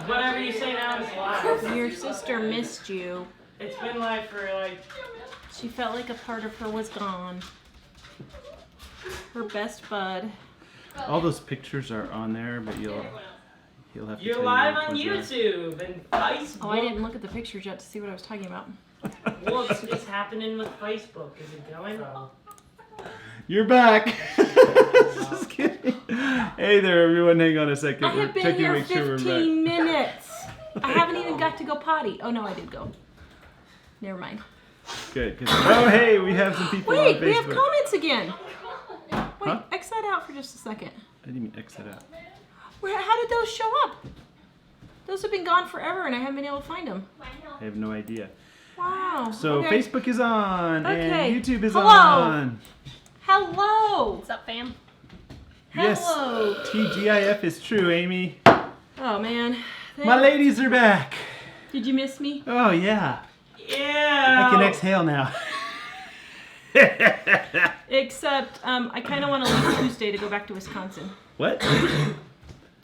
Whatever you say now is live. Your sister missed you. It's been live for like... She felt like a part of her was gone. Her best bud. All those pictures are on there, but he'll have to You're tell live you on which ones YouTube and Facebook. Oh, I didn't look at the pictures yet to see what I was talking about. Well, it's happening with Facebook. Is it going? You're back. Just kidding. Hey there, everyone. Hang on a second. I have been here 15 minutes. I haven't even got to go potty. Oh, no, I did go. Never mind. Good. Oh, hey, we have some people on Facebook. Wait, we have comments again. Wait, Huh? X that out for just a second. I didn't mean exit out. How did those show up? Those have been gone forever and I haven't been able to find them. I have no idea. Wow. So okay. Facebook is on Okay. and YouTube is Hello. on. Hello. What's up, fam? Yes, Hello. TGIF is true, Amy. Oh, man. My ladies are back. Did you miss me? Oh, yeah. Yeah. I can exhale now. Except, I kind of want to leave Tuesday to go back to Wisconsin. What?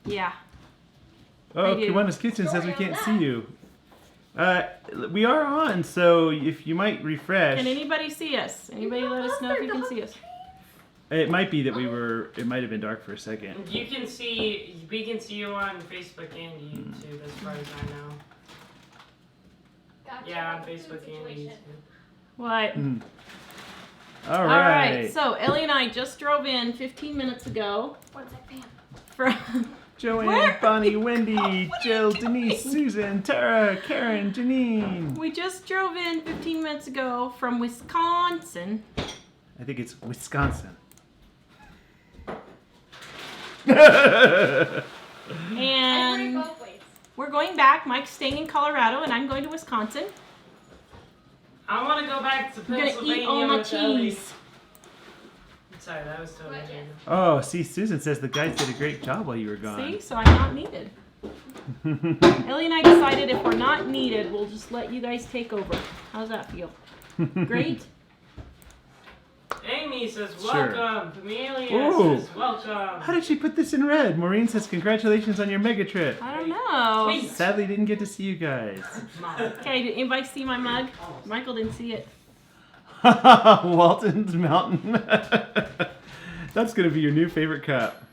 Yeah. Oh, I do. Kiwanis Kitchen says we can't see you. We are on, so if you might refresh. Can anybody see us? Anybody let us know if you can see us? It might be that it might have been dark for a second. We can see you on Facebook and YouTube as far as I know. Gotcha. Yeah, on Facebook and YouTube. What? All All right. right. So, Ellie and I just drove in 15 minutes ago What's that, fam? from... Joanne, Where? Bonnie, Wendy, What are you Jill, doing? Denise, Susan, Tara, Karen, Janine. We just drove in 15 minutes ago from Wisconsin. I think it's Wisconsin. And both ways. we're going back. Mike's staying in Colorado, and I'm going to Wisconsin. I want to go back to I'm going to Pennsylvania eat all my with Ellie. cheese. Sorry, that was totally What? random. Oh, see, Susan says the guys did a great job while you were gone. See? So I'm not needed. Ellie and I decided if we're not needed, we'll just let you guys take over. How's that feel? Great? Amy says Sure. welcome. Amelia Ooh. says welcome. How did she put this in red? Maureen says congratulations on your mega trip. I don't know. Wait. Sadly, didn't get to see you guys. Mom. Okay, did anybody see my mug? Michael didn't see it. Walton's Mountain. That's going to be your new favorite cup.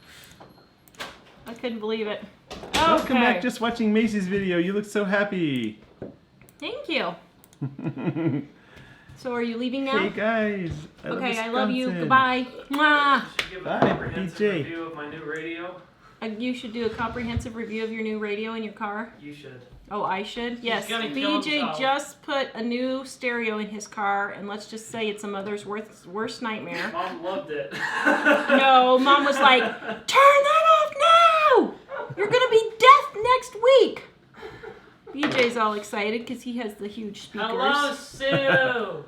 I couldn't believe it. Welcome back. Okay. Just watching Macy's video. You look so happy. Thank you. So are you leaving now? Hey guys. Okay, I love you. Wisconsin. Goodbye. Mwah. Should give a Bye, comprehensive BJ. review of my new radio. You should do a comprehensive review of your new radio in your car. You should. Oh, I should? Yes. gonna kill BJ himself. just put a new stereo in his car, and let's just say it's a mother's worst nightmare. Mom loved it. No, Mom was like, turn that off now! You're going to be deaf next week. BJ's all excited because he has the huge speakers. Hello, Sue.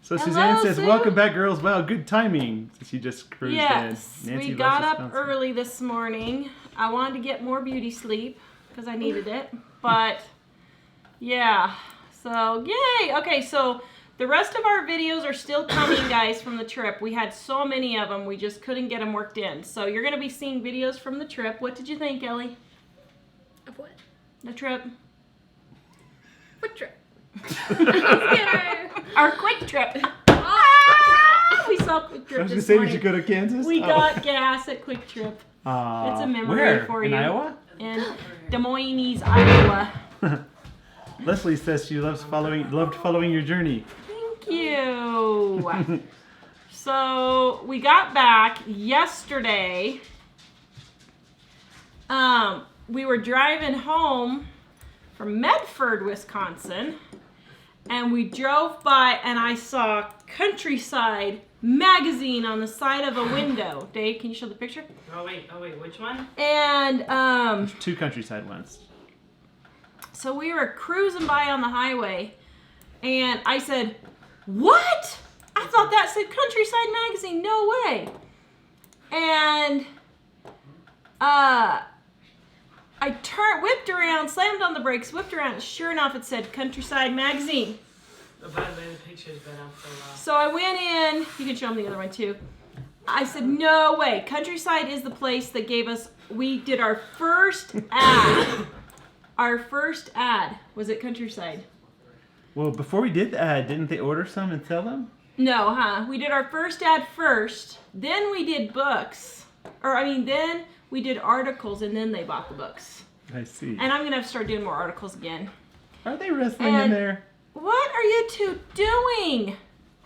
So Hello, Suzanne says, Sue. welcome back, girls. Wow, good timing. So she just cruised Yes, in. Nancy we loves got up Wisconsin. early this morning. I wanted to get more beauty sleep because I needed it. But, yeah. So, yay! Okay, so the rest of our videos are still coming, guys, from the trip. We had so many of them, we just couldn't get them worked in. So you're going to be seeing videos from the trip. What did you think, Ellie? Of what? The trip? What trip? Our quick trip. Ah, we saw Quick Trip I was going this to say, did morning. you go to Kansas? We got gas at Quick Trip It's a memory where? for In you. Iowa? in Des Moines, Iowa. Leslie says she loved following your journey. Thank you. So we got back yesterday. We were driving home from Medford, Wisconsin, and we drove by and I saw Countryside magazine on the side of a window. Dave, can you show the picture? Oh wait, which one? And There's two Countryside ones. so we were cruising by on the highway, and I said, "What? I thought that said Countryside magazine. No way." And I whipped around, slammed on the brakes, whipped around, and sure enough, it said Countryside magazine. Oh, by the way, the picture's been up for a while. So I went in. You can show them the other one too. I said, no way. Countryside is the place that gave us, we did our first ad. Our first ad was at Countryside. Well, before we did the ad, didn't they order some and sell them? No, huh? We did our first ad first, then we did books. Then we did articles, and then they bought the books. I see. And I'm going to have to start doing more articles again. Are they wrestling in there? What are you two doing?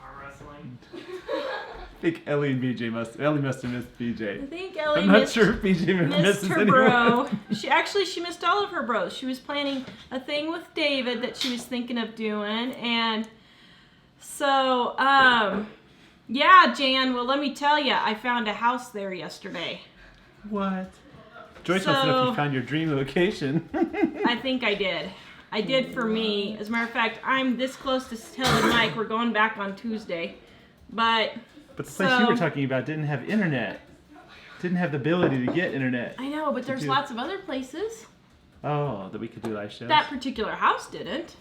Arm wrestling. I think Ellie must have missed BJ. I think Ellie I'm not missed, sure if BJ missed misses her anyone. bro. She missed all of her bros. She was planning a thing with David that she was thinking of doing. And so, yeah, Jan, well, let me tell you, I found a house there yesterday. What? Joyce wants to know if you found your dream location. I think I did. I did for me. As a matter of fact, I'm this close to telling Mike we're going back on Tuesday. But the place you were talking about didn't have internet. Didn't have the ability to get internet. I know, but there's lots of other places. Oh, that we could do live shows? That particular house didn't.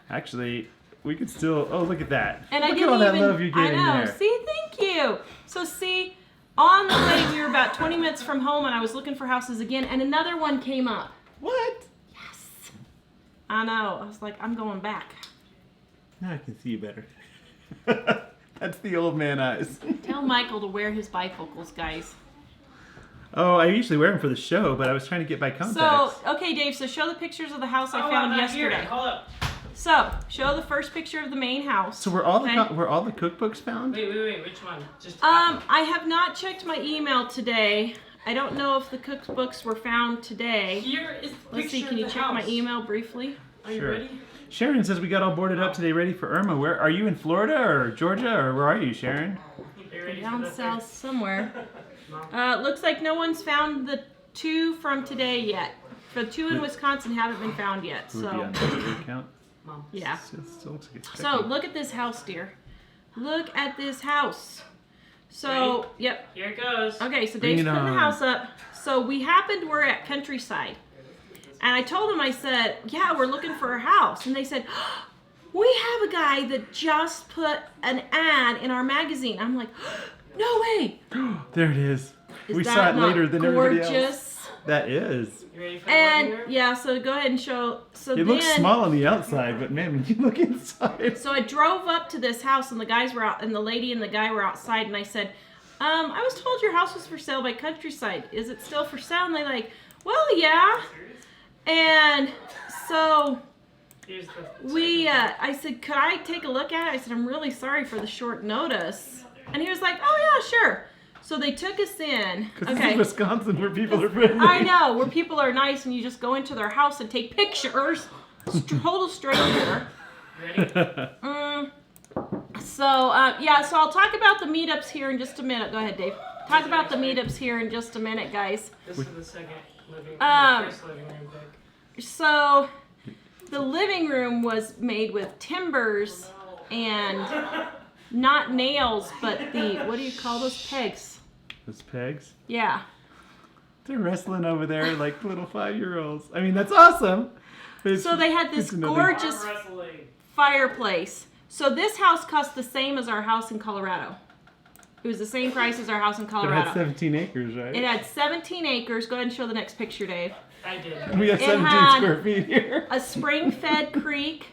Actually, we could still... Oh, look at that. And look I didn't at all that even... love you're getting I know. there. See, thank you. So see, on the way, we were about 20 minutes from home, and I was looking for houses again, and another one came up. What? Yes. I know. I was like, I'm going back. Now I can see you better. That's the old man eyes. Tell Michael to wear his bifocals, guys. Oh, I usually wear them for the show, but I was trying to get my contacts. So, okay, Dave, so show the pictures of the house I found I'm not yesterday. Here. Hold up. So, show the first picture of the main house. So were all okay? the cookbooks found? Wait, which one? Just I have not checked my email today. I don't know if the cookbooks were found today. Here is the Let's see, picture can you of the check my house. email briefly? Are you Sure. ready? Sheridan says we got all boarded up today, ready for Irma. Where are you, in Florida or Georgia, or where are you, Sharon? Are you ready Down for the south somewhere. Mom. Looks like no one's found the two from today yet. The two in Wisconsin haven't been found yet. Who would be So, on the account? Mom. yeah. Still looks like it's So, checking. look at this house, dear. Look at this house. So, Ready? yep. Here it goes. Okay, so Bring Dave's it putting the on. house up. So we're at Countryside. And I told them, I said, yeah, we're looking for a house. And they said, we have a guy that just put an ad in our magazine. I'm like, no way. There it is. Is We that saw it not later than everybody else. gorgeous? That is. You ready for the living And room? yeah, so go ahead and show. So It then, looks small on the outside, but man, when you look inside. So I drove up to this house, and the guys were out, and the lady and the guy were outside, and I said, I was told your house was for sale by Countryside. Is it still for sale? And they're like, well, yeah. And so Here's the I said, could I take a look at it? I said, I'm really sorry for the short notice. And he was like, oh yeah, sure. So they took us in. Because this is Wisconsin where people are friendly. I know, where people are nice and you just go into their house and take pictures. Total stranger. Ready? So I'll talk about the meetups here in just a minute. Go ahead, Dave. Talk about the meetups here in just a minute, guys. This is the second living room. First living room pic. So the living room was made with timbers and not nails, but what do you call those, pegs? Those pegs? Yeah. They're wrestling over there like little 5-year-olds. I mean, that's awesome. But So they had this it's another- gorgeous Arm wrestling. fireplace. So this house cost the same as our house in Colorado. It was the same price as our house in But it Colorado. had 17 acres, right? It had 17 acres. Go ahead and show the next picture, Dave. I did. We have it 17 had- square feet here. A spring-fed creek.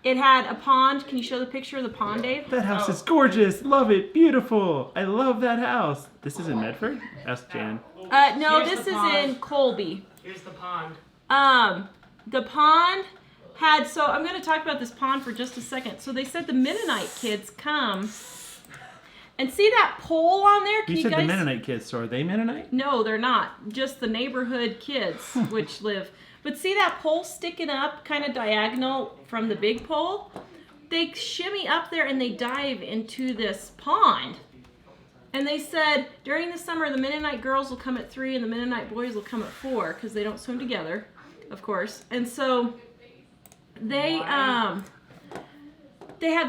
It had a pond. Can you show the picture of the pond, Dave? That house is gorgeous. Love it. Beautiful. I love that house. This is in Medford? Ask Jan. No, Here's this the is pond. in Colby. Here's the pond. The pond had, so I'm going to talk about this pond for just a second. So they said the Mennonite kids come and see that pole on there? Can You you said guys? the Mennonite kids, so are they Mennonite? No, they're not. Just the neighborhood kids which live. But see that pole sticking up kind of diagonal from the big pole? They shimmy up there and they dive into this pond. And they said during the summer the Mennonite girls will come at 3 and the Mennonite boys will come at 4 because they don't swim together, of course. And so they have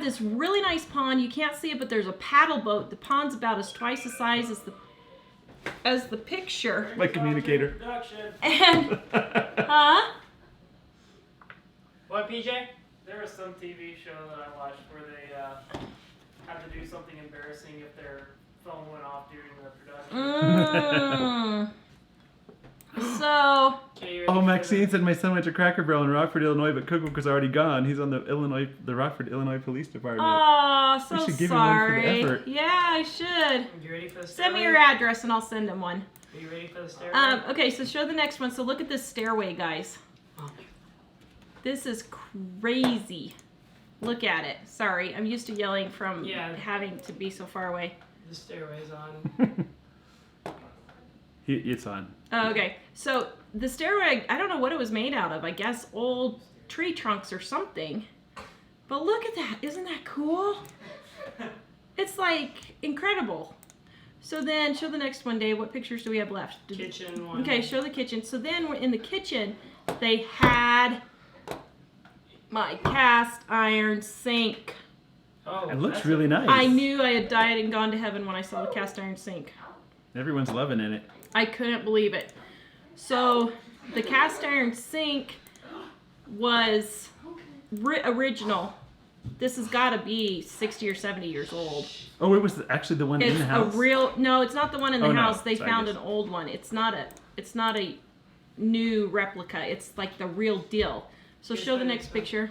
this really nice pond. You can't see it, but there's a paddle boat. The pond's about twice the size as the picture. My communicator. Production. And What, PJ? There was some TV show that I watched where they had to do something embarrassing if their phone went off during the production. So. Okay, you ready Oh, for Maxine said my son went to Cracker Barrel in Rockford, Illinois, but Cookbook was already gone. He's on the Rockford, Illinois Police Department. Oh, so You should give him one for the sorry. effort. Yeah, I should. You ready for the Send me stairway? your address and I'll send him one. Are you ready for the stairway? Okay, so show the next one. So look at this stairway, guys. Oh. This is crazy. Look at it. Sorry, I'm used to yelling from having to be so far away. The stairway's on. It's on. Oh, okay, so the stairway, I don't know what it was made out of. I guess old tree trunks or something. But look at that. Isn't that cool? It's like incredible. So then, show the next one, Dave. What pictures do we have left? Kitchen one. Okay, show the kitchen. So then, in the kitchen, they had my cast iron sink. Oh, It looks that's really nice. I knew I had died and gone to heaven when I saw the cast iron sink. Everyone's loving it. I couldn't believe it. So the cast iron sink was original. This has got to be 60 or 70 years old. Oh, it was actually the one in It's the house? no, it's not the one in the Oh, no. house. They Sorry, found guys. an old one. It's not a new replica. It's like the real deal. So Here's show the the next next one. picture.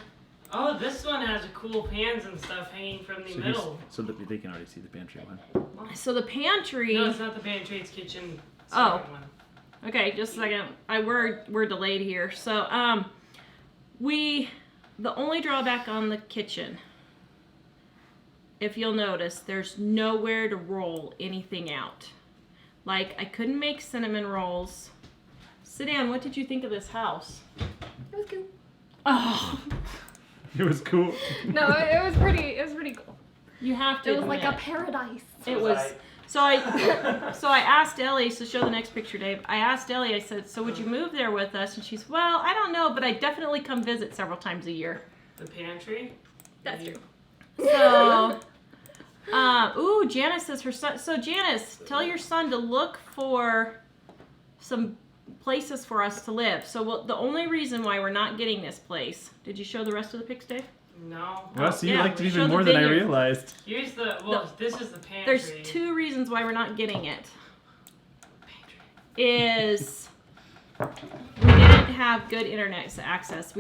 Oh, this one has cool pans and stuff hanging from the middle. So that they can already see the pantry one. So the pantry. No, it's not the pantry. It's kitchen. Oh. Second one. Okay, just a second. We're delayed here. So the only drawback on the kitchen, if you'll notice, there's nowhere to roll anything out. Like I couldn't make cinnamon rolls. Sedan, what did you think of this house? It was cool. Oh, It was cool. No, it was pretty cool. you have to. It was like a admit. paradise. It was. So I asked Ellie, so show the next picture, Dave. I asked Ellie, I said, so would you move there with us? And she's, well, I don't know, but I definitely come visit several times a year. The pantry? That's true. So, ooh, Janice says her son. So Janice, tell your son to look for some places for us to live. So the only reason why we're not getting this place. Did you show the rest of the pics, Dave? No. Well, so you yeah, liked it show even the more than I vineyard. realized. Here's this is the pantry. There's 2 reasons why we're not getting it. Is we didn't have good internet access.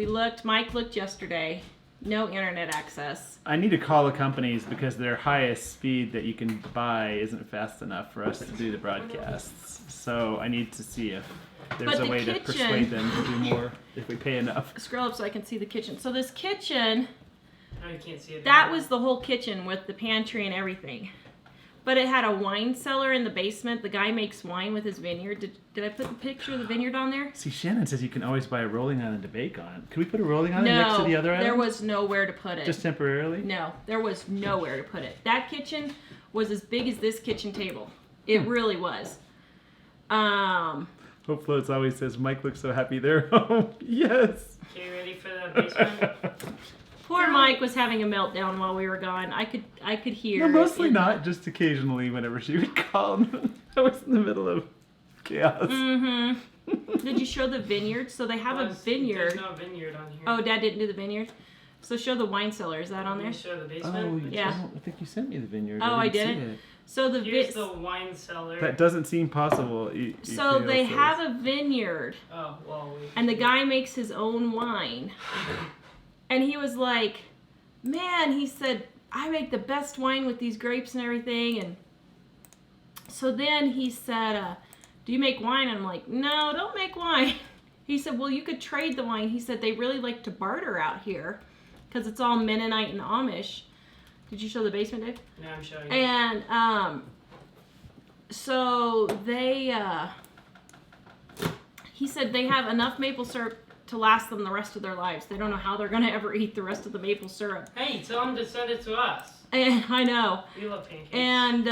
Mike looked yesterday, no internet access. I need to call the companies because their highest speed that you can buy isn't fast enough for us to do the broadcasts. So I need to see if there's But a the way to kitchen- persuade them to do more if we pay enough. Scroll up so I can see the kitchen. So this kitchen, Oh, you can't see it. that was the whole kitchen with the pantry and everything. But it had a wine cellar in the basement. The guy makes wine with his vineyard. Did I put the picture of the vineyard on there? See, Shannon says you can always buy a rolling island to bake on. Could we put a rolling island next to the other island? there was nowhere to put it. Just temporarily? No, there was nowhere to put it. That kitchen was as big as this kitchen table. It really was. Hope Floats always says, Mike looks so happy they're home. Yes. Okay, ready for the basement? Poor Mike was having a meltdown while we were gone. I could hear. No, mostly it. not. Just occasionally whenever she would call. I was in the middle of chaos. Mm-hmm. Did you show the vineyard? So they have a vineyard. There's no vineyard on here. Oh, Dad didn't do the vineyard. So show the wine cellar. Is that on there? Can you show the Oh, basement? Yeah. I think you sent me the vineyard. Oh, I didn't didn't? see it. So the Here's the wine cellar. That doesn't seem possible. So they have a vineyard, Oh, well, and the guy makes his own wine. And he was like, man, he said, I make the best wine with these grapes and everything. And so then he said, do you make wine? And I'm like, no, don't make wine. He said, well, you could trade the wine. He said, they really like to barter out here because it's all Mennonite and Amish. Did you show the basement, Dave? No, I'm showing you. And so they, he said they have enough maple syrup to last them the rest of their lives. They don't know how they're going to ever eat the rest of the maple syrup. Hey, tell them to send it to us. And I know. We love pancakes. And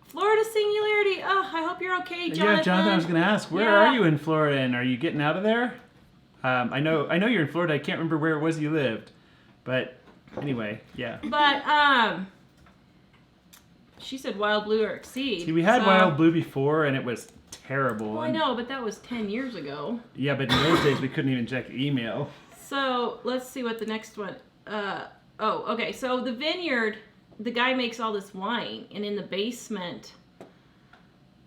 Florida Singularity. Oh, I hope you're okay, Jonathan. Yeah, Jonathan, I was going to ask, where Yeah. are you in Florida, and are you getting out of there? I know you're in Florida. I can't remember where it was you lived, but anyway, yeah. But she said Wild Blue or Exceed. See, we had so- Wild Blue before, and it was terrible. Well, I know, but that was 10 years ago. Yeah, but in those days we couldn't even check email. So let's see what the next one. Oh, okay. So the vineyard the guy makes all this wine, and in the basement,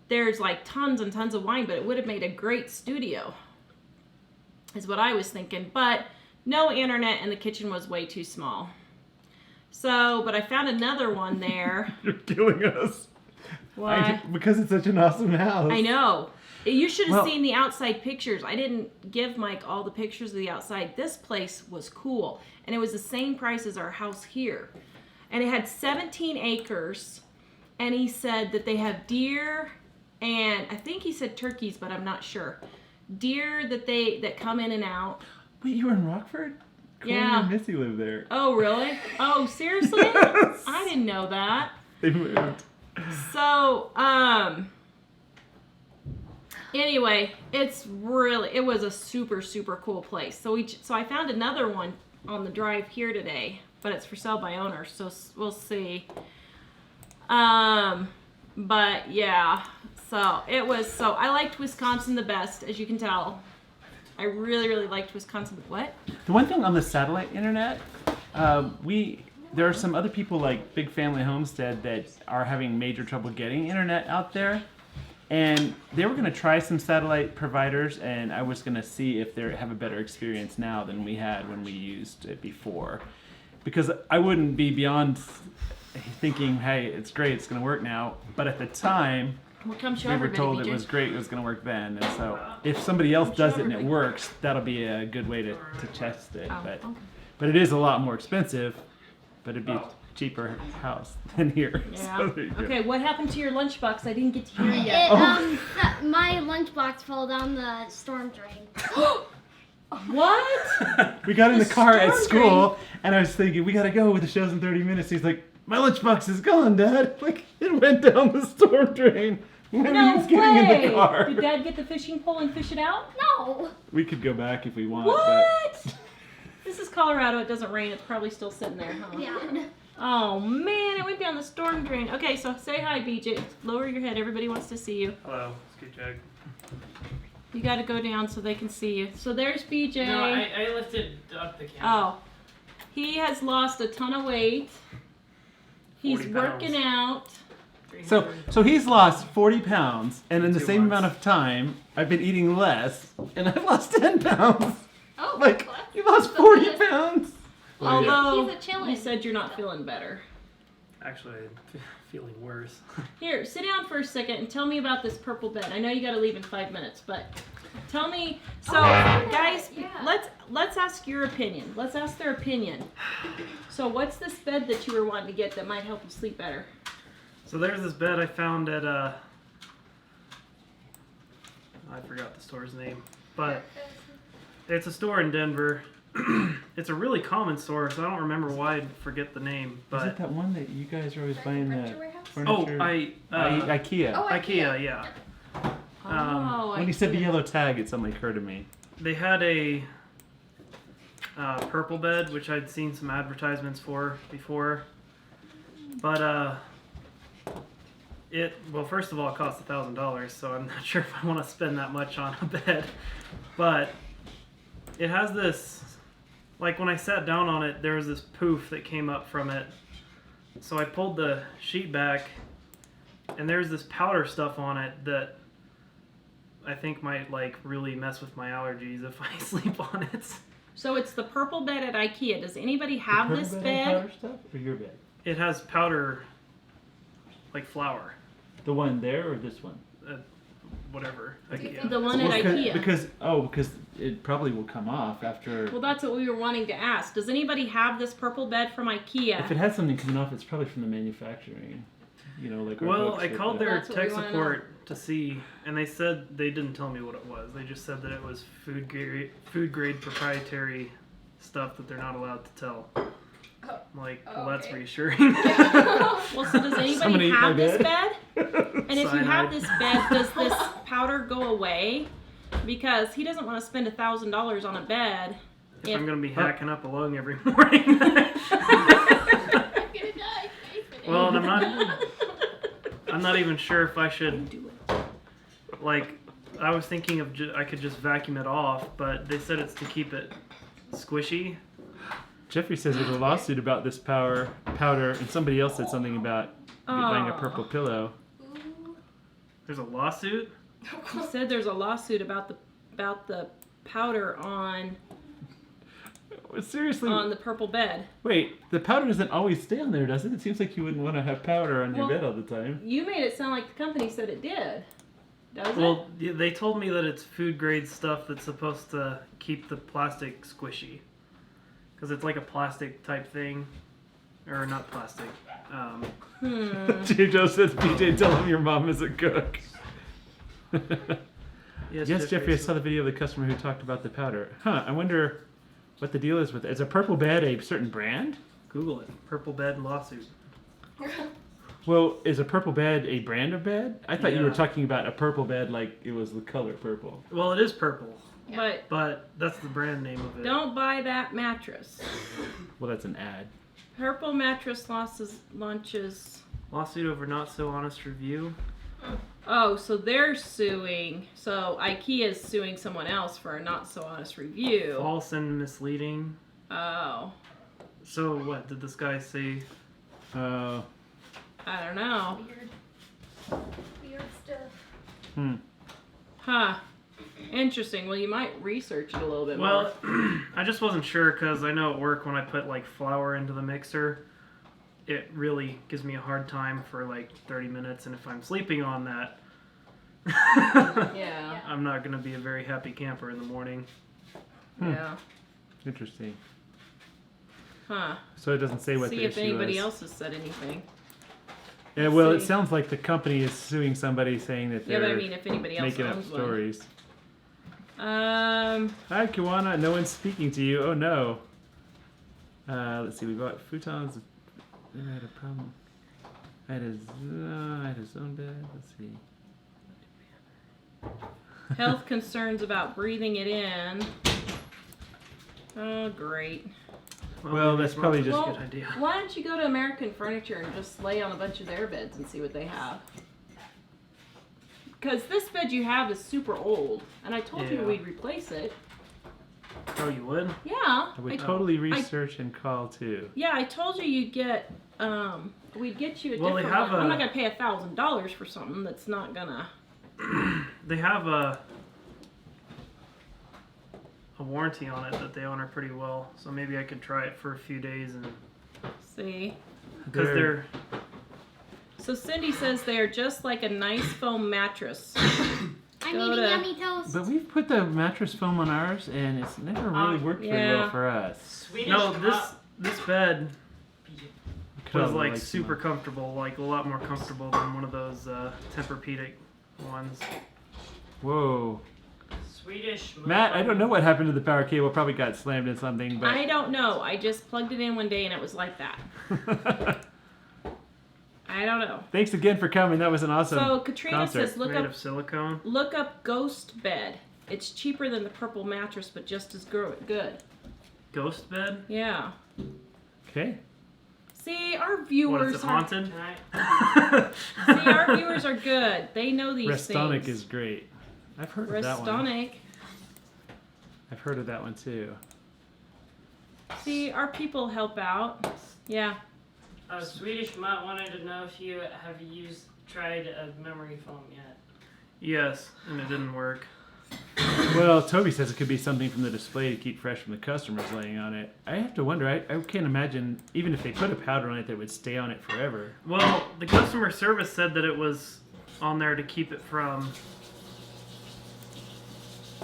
there's like tons and tons of wine, but it would have made a great studio, is what I was thinking. But no internet, and the kitchen was way too small. So, but I found another one there. You're killing us. Why? Because it's such an awesome house. I know. You should have seen the outside pictures. I didn't give Mike all the pictures of the outside. This place was cool. And it was the same price as our house here. And it had 17 acres. And he said that they have deer and I think he said turkeys, but I'm not sure. Deer that come in and out. Wait, you were in Rockford? Corey Yeah. and Missy live there. Oh, really? Oh, seriously? Yes. I didn't know that. They moved. So, anyway, it was a super, super cool place. So I found another one on the drive here today, but it's for sale by owner, so we'll see. But yeah, so I liked Wisconsin the best, as you can tell. I really, really liked Wisconsin. What? The one thing on the satellite internet, there are some other people like Big Family Homestead that are having major trouble getting internet out there. And they were going to try some satellite providers, and I was going to see if they have a better experience now than we had when we used it before. Because I wouldn't be beyond thinking, hey, it's great, it's going to work now. But at the time, Well, come show we were everybody, told BJ. it was great, it was going to work then. And so if somebody else does it and it works, that'll be a good way to test it. Oh, okay. But it is a lot more expensive, but it'd be a cheaper house than here. Yeah. So there you go. Okay, what happened to your lunchbox? I didn't get to hear yet. My lunchbox fell down the storm drain. What? We got in the car at storm school, and I was thinking, we gotta go with the show's in 30 minutes. He's like, my lunchbox is gone, Dad. Like, it went down the storm drain when he No was getting in way! the car. Did Dad get the fishing pole and fish it out? No. We could go back if we want. What? This is Colorado. It doesn't rain. It's probably still sitting there, huh? Yeah. Oh man, it went down the storm drain. Okay, so say hi, BJ. Lower your head. Everybody wants to see you. Hello, Scoot Jug. You got to go down so they can see you. So there's BJ. No, I lifted up the camera. Oh, he has lost a ton of weight. He's 40 working out. But so he's lost 40 pounds, and in the 2 same months. amount of time, I've been eating less, and I've lost 10 pounds. Oh. Like, well, that's you lost so 40 good. pounds. Although He's a chillin'. you said you're not feeling better. Actually, I'm feeling worse. Here, sit down for a second and tell me about this purple bed. I know you got to leave in 5 minutes, but tell me. So, guys, yeah. let's ask your opinion. Let's ask their opinion. So, what's this bed that you were wanting to get that might help you sleep better? So there's this bed I found at I forgot the store's name, but it's a store in Denver. It's a really common store, so I don't remember why I forget the name. Is it But that one that you guys are always buying the Furniture furniture? oh, IKEA. Oh, IKEA, yeah. Oh, When you said the yellow tag, it suddenly occurred to me. They had a purple bed, which I'd seen some advertisements for before, but well, first of all, it cost $1,000, so I'm not sure if I want to spend that much on a bed. But it has this, like when I sat down on it, there was this poof that came up from it. So I pulled the sheet back, and there's this powder stuff on it that I think might like really mess with my allergies if I sleep on it. So it's the purple bed at IKEA. Does anybody have this bed? Stuff, or your bed? It has powder, like flour, The one there or this one? whatever. The one at Well, IKEA. Because it probably will come off after. Well, that's what we were wanting to ask. Does anybody have this purple bed from IKEA? If it has something coming off, it's probably from the manufacturing. You know, like. our Well, books I with called the- their That's what we tech wanna support to see, and they said they didn't tell me what it was. They just said that it was food grade proprietary stuff that they're not allowed to tell. I'm like, well, that's okay. reassuring. Well, so does anybody Somebody eat my have this bed? bed? And if you have Cyanide. this bed, does this powder go away? Because he doesn't want to spend $1,000 on a bed. If I'm gonna be hacking up a lung every morning. I'm gonna die. Well, and I'm not even sure if I should. Do it. Like, I was thinking of I could just vacuum it off, but they said it's to keep it squishy. Jeffrey says there's a lawsuit about this powder, and somebody else said something about buying a purple pillow. There's a lawsuit? He said there's a lawsuit about the powder on Seriously? the purple bed. Wait, the powder doesn't always stay on there, does it? It seems like you wouldn't want to have powder on your bed all the time. You made it sound like the company said it did. Does Well, they told me that it's food grade stuff that's supposed to keep the plastic squishy. Because it's like a plastic type thing. Or not plastic. Joe says, BJ, tell him your mom is a cook. Yes, Jeffrey, I saw the video of the customer who talked about the powder. Huh, I wonder what the deal is with it. Is a purple bed a certain brand? Google it. Purple bed lawsuit. Well, is a purple bed a brand of bed? I thought you were Yeah. talking about a purple bed like it was the color purple. Well, it is purple. But That's the brand name of it. don't buy that mattress. Well, that's an ad. Purple mattress launches. Lawsuit over not so honest review. Oh, so they're suing. So IKEA is suing someone else for a not so honest review. False and misleading. Oh, So what did this guy say? I don't know. Weird stuff. Huh. Interesting. Well, you might research it a little bit more. Well, I just wasn't sure because I know at work when I put like flour into the mixer, it really gives me a hard time for like 30 minutes, and if I'm sleeping on that, Yeah. I'm not going to be a very happy camper in the morning. Yeah. Interesting. Huh. So it doesn't say what See the if issue anybody is. else has said anything. Yeah, well, it see. sounds like the company is suing somebody saying that Yeah, they're but I mean, if anybody else making up owns one. stories. Um. Hi, Kiwana. No one's speaking to you. Oh, no. Let's see. We bought futons. I had a problem. I had his own bed. Let's see. Health concerns about breathing it in. Oh, great. Well, maybe that's it's probably not just- a good idea. Why don't you go to American Furniture and just lay on a bunch of their beds and see what they have? Because this bed you have is super old, and I told you Yeah. we'd replace it. Oh, you would? Yeah. I would I- totally research and call, too. Yeah, I told you you'd get. We'd get you a Well, they different have one. I'm a- not gonna pay $1,000 for something that's not gonna. They have a warranty on it that they honor pretty well, so maybe I could try it for a few days and See. because they're So Cindy says they are just like a nice foam mattress. I'm Go eating to- yummy toast. But we've put the mattress foam on ours, and it's never really worked very yeah. well for us. no this bed Could was all like like super some- comfortable, like a lot more comfortable than one of those Tempur-Pedic ones. Whoa. Swedish. Matt, I don't know what happened to the power cable. Probably got slammed in something, but I don't know. I just plugged it in one day and it was like that. I don't know. Thanks again for coming. That was an awesome So Katrina concert. says look Made up of silicone. Ghost Bed. It's cheaper than the purple mattress, but just as good. Ghost bed? Yeah. Okay. See, our What, viewers is it are haunted? see, our viewers are good. They know these Restonic things. is great. I've heard of that one. Restonic. I've heard of that one too. See, our people help out. Yeah. Swedish Mutt wanted to know if you have tried a memory foam yet. Yes, and it didn't work. Well, Toby says it could be something from the display to keep fresh from the customers laying on it. I have to wonder. I can't imagine, even if they put a powder on it, that would stay on it forever. Well, the customer service said that it was on there to keep it from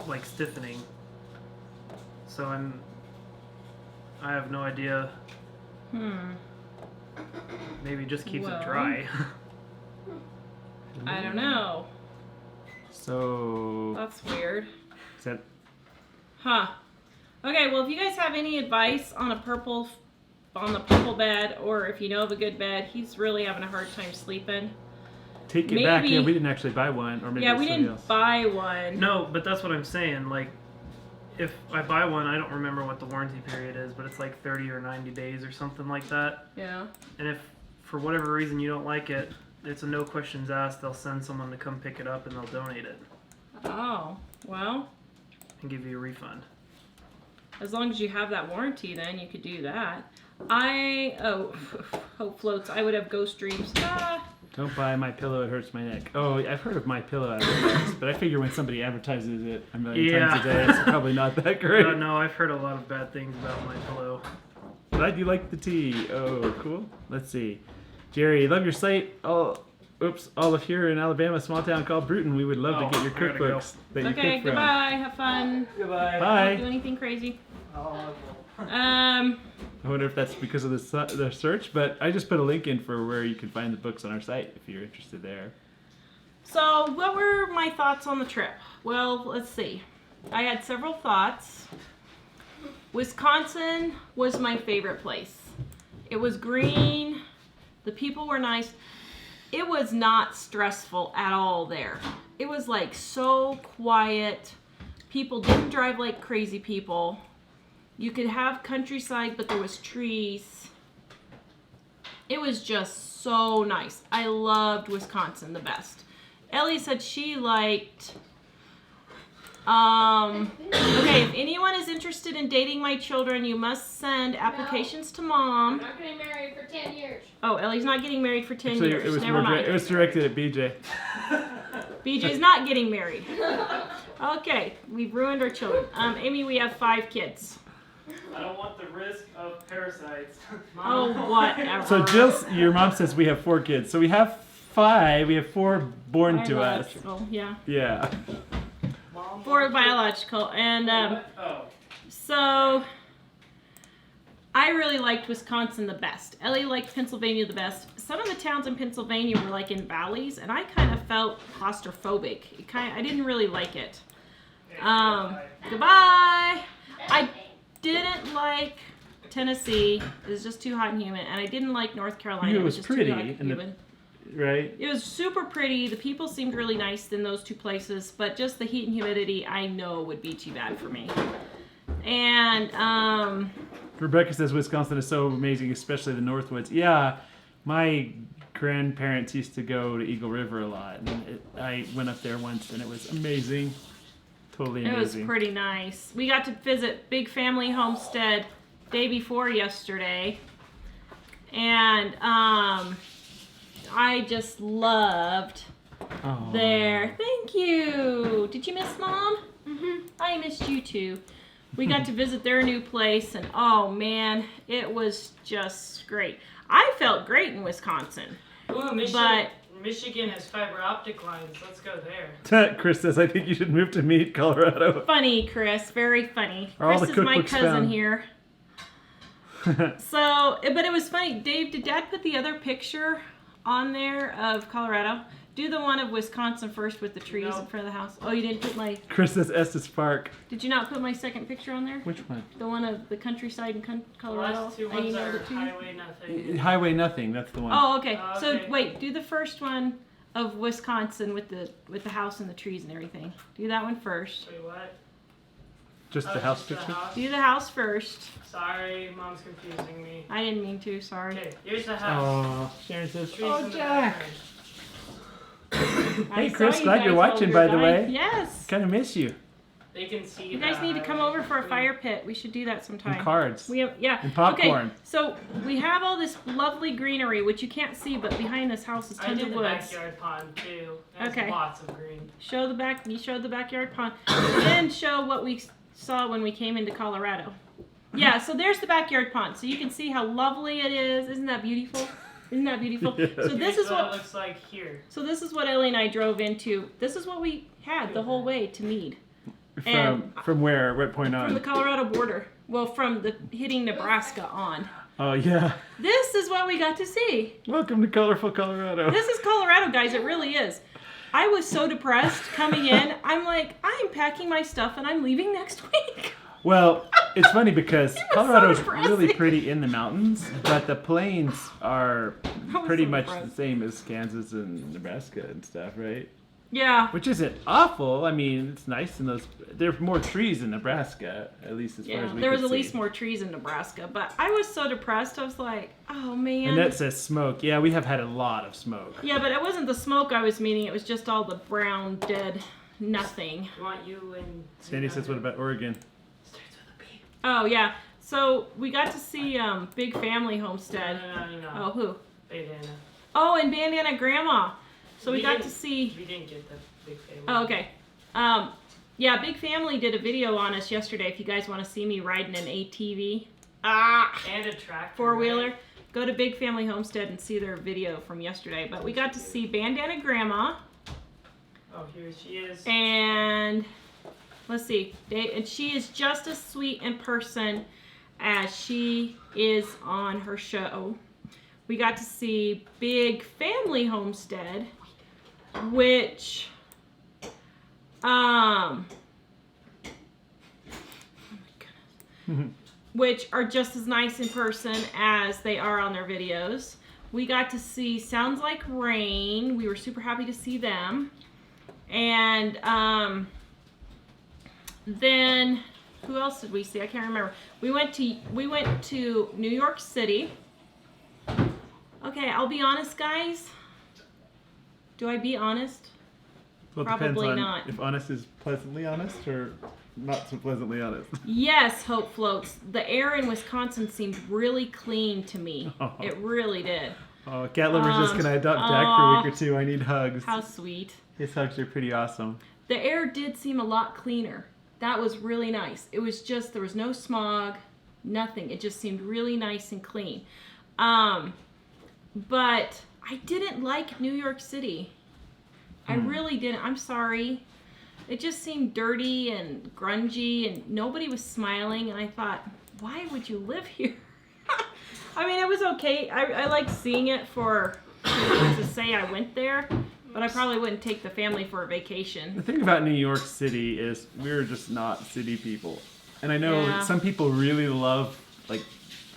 like stiffening. So I have no idea. Maybe just keeps Well. it dry. I don't know. So, That's weird. is that Huh. Okay, well, if you guys have any advice on the purple bed, or if you know of a good bed, he's really having a hard time sleeping. take it back? Maybe- Yeah, we didn't actually buy one, or maybe Yeah, it's we somebody didn't else. buy one. No, but that's what I'm saying. Like, if I buy one, I don't remember what the warranty period is, but it's like 30 or 90 days or something like that. Yeah. And if for whatever reason you don't like it, it's a no questions asked. They'll send someone to come pick it up and they'll donate it Oh, well. and give you a refund. As long as you have that warranty, then you could do that. Hope floats. I would have ghost dreams. Ah. Don't buy My Pillow, it hurts my neck. Oh, I've heard of My Pillow advertised, but I figure when somebody advertises it a million times a day, it's probably not that great. No, I've heard a lot of bad things about My Pillow. Glad you like the tea. Oh, cool. Let's see. Jerry, love your site. All of here in Alabama, small town called Bruton. We would love to get your I gotta go. cookbooks that you Okay, cook from. goodbye. Have fun. Goodbye. Bye. Don't do anything crazy. Oh, Um, I wonder if that's because of the search, but I just put a link in for where you can find the books on our site if you're interested there. so what were my thoughts on the trip? Well, let's see. I had several thoughts. Wisconsin was my favorite place. It was green. The people were nice. It was not stressful at all there. It was like so quiet. People didn't drive like crazy people. You could have countryside, but there was trees. It was just so nice. I loved Wisconsin the best. Ellie said she liked... okay, if anyone is interested in dating my children, you must send applications to I'm Mom. not getting married for 10 years. Oh, Ellie's not getting married for 10 Actually, years. it was Never mind. it was directed at BJ. BJ's not getting married. Okay, we've ruined our children. Amy, we have 5 kids. I don't want the risk of parasites. Oh, whatever. So your mom says we have 4 kids. So we have 5. We have 4 born to us. Biological, yeah. Yeah. 4 biological. And so I really liked Wisconsin the best. Ellie liked Pennsylvania the best. Some of the towns in Pennsylvania were like in valleys, and I kind of felt claustrophobic. I didn't really like it. Goodbye. I didn't like Tennessee. It was just too hot and humid, and I didn't like North Carolina. It was just pretty too hot and humid. Right? It was super pretty. The people seemed really nice in those 2 places, but just the heat and humidity I know would be too bad for me. And Rebecca says Wisconsin is so amazing, especially the Northwoods. Yeah, my grandparents used to go to Eagle River a lot, and I went up there once, and it was amazing. Totally amazing. it was pretty nice. We got to visit Big Family Homestead day before yesterday, and I just loved Oh. there. Thank you. Did you miss Mom? Mm-hmm. I missed you too. We got to visit their new place, and oh man, it was just great. I felt great in Wisconsin. Ooh, Michigan has fiber optic lines. Let's go there. Chris says, I think you should move to Mead, Colorado. Funny, Chris. Very funny. Are all Chris the is my cookbooks cousin found? here. So, but it was funny. Dave, did Dad put the other picture on there of Colorado? Do the one of Wisconsin first with the trees No. in front of the house. Oh, you didn't put my... Chris says Estes Park. Did you not put my second picture on there? Which one? The one of the countryside in The Colorado? last 2 I ones emailed are it to you. highway nothing. Highway Nothing, that's the one. Oh, okay. Oh, So okay. wait, do the first one of Wisconsin with the house and the trees and everything. Do that one first. Wait, what? Just Oh, the house just the picture? house? Do the house first. Sorry, Mom's confusing me. I didn't mean to. Sorry. Okay, here's the house. Oh, Sharon says, Trees oh, in the Jack. background. Hey, I saw Chris, you glad guys you're while watching, we were by the way. dying. Yes. Kind of miss you. They can see You guys the need to come highway. over for a fire pit. We should do that sometime. And cards. We have, yeah. And popcorn. Okay, so we have all this lovely greenery, which you can't see, but behind this house is I tons did of the woods. backyard pond too. There's Okay. lots of green. Show the back. You showed the backyard pond. Then show what we saw when we came into Colorado. Yeah, so there's the backyard pond. So you can see how lovely it is. Isn't that beautiful? Isn't that beautiful? Yeah. So this is what what it looks like here. So this is what Ellie and I drove into. This is what we had the whole way to Meade. And From where? What point on? from the Colorado border. Well, from the hitting Nebraska on. Oh, yeah. This is what we got to see. Welcome to colorful Colorado. This is Colorado, guys. It really is. I was so depressed coming in. I'm like, I'm packing my stuff and I'm leaving next week. Well, it's funny because so Colorado's depressing. really pretty in the mountains, but the plains are was pretty so much depressed. the same as Kansas and Nebraska and stuff, right? Yeah. Which isn't awful. I mean, it's nice in those. There's more trees in Nebraska, at least as far Yeah, as we there was could at least see. more trees in Nebraska, but I was so depressed. I was like, oh man. And that says smoke. Yeah, we have had a lot of smoke. Yeah, but it wasn't the smoke I was meaning. It was just all the brown, dead nothing. We want you and. Sandy says, what about Oregon? Starts with a P. Oh, yeah. So we got to see Big Family Homestead. No. Oh, who? Bandana. Oh, and Bandana Grandma. So we got to see... We didn't get the big family. Oh, okay. Yeah, Big Family did a video on us yesterday. If you guys want to see me riding an ATV. And a tractor. Four-wheeler. Right? Go to Big Family Homestead and see their video from yesterday. But we got to see Bandana Grandma. Oh, here she is. And let's see. And she is just as sweet in person as she is on her show. We got to see Big Family Homestead, which which are just as nice in person as they are on their videos. We got to see Sounds Like Rain. We were super happy to see them. And then who else did we see? I can't remember. We went to New York City. Okay, I'll be honest, guys. Do I be honest? Well, it Probably depends on not. if honest is pleasantly honest or not so pleasantly honest. Yes, Hope Floats. The air in Wisconsin seemed really clean to me. Oh. It really did. Oh, cat lover's just gonna adopt Jack for a week or two. I need hugs. How sweet. His hugs are pretty awesome. The air did seem a lot cleaner. That was really nice. It was just, there was no smog, nothing. It just seemed really nice and clean. But I didn't like New York City. I really didn't. I'm sorry. It just seemed dirty and grungy and nobody was smiling. And I thought, why would you live here? I mean, it was okay. I liked seeing it for to say I went there. But I probably wouldn't take the family for a vacation. The thing about New York City is we're just not city people. And I know some people really love like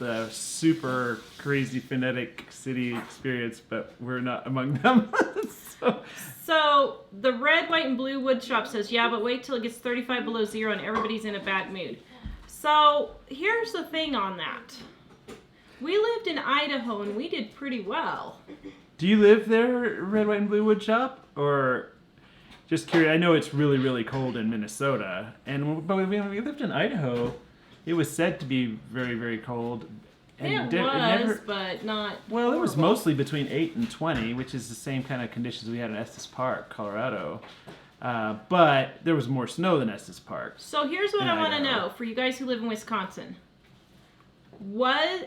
the super crazy phonetic city experience, but we're not among them. So the red, white, and blue wood shop says, yeah, but wait till it gets 35 below zero and everybody's in a bad mood. So here's the thing on that. We lived in Idaho and we did pretty well. Do you live there, Red, White, and Blue Wood Shop? Or just curious, I know it's really, really cold in Minnesota. But when we lived in Idaho, it was said to be very, very cold. And but not Well, it was horrible. mostly between 8 and 20, which is the same kind of conditions we had in Estes Park, Colorado. But there was more snow than Estes Park. So here's what in I want to Idaho. know for you guys who live in Wisconsin.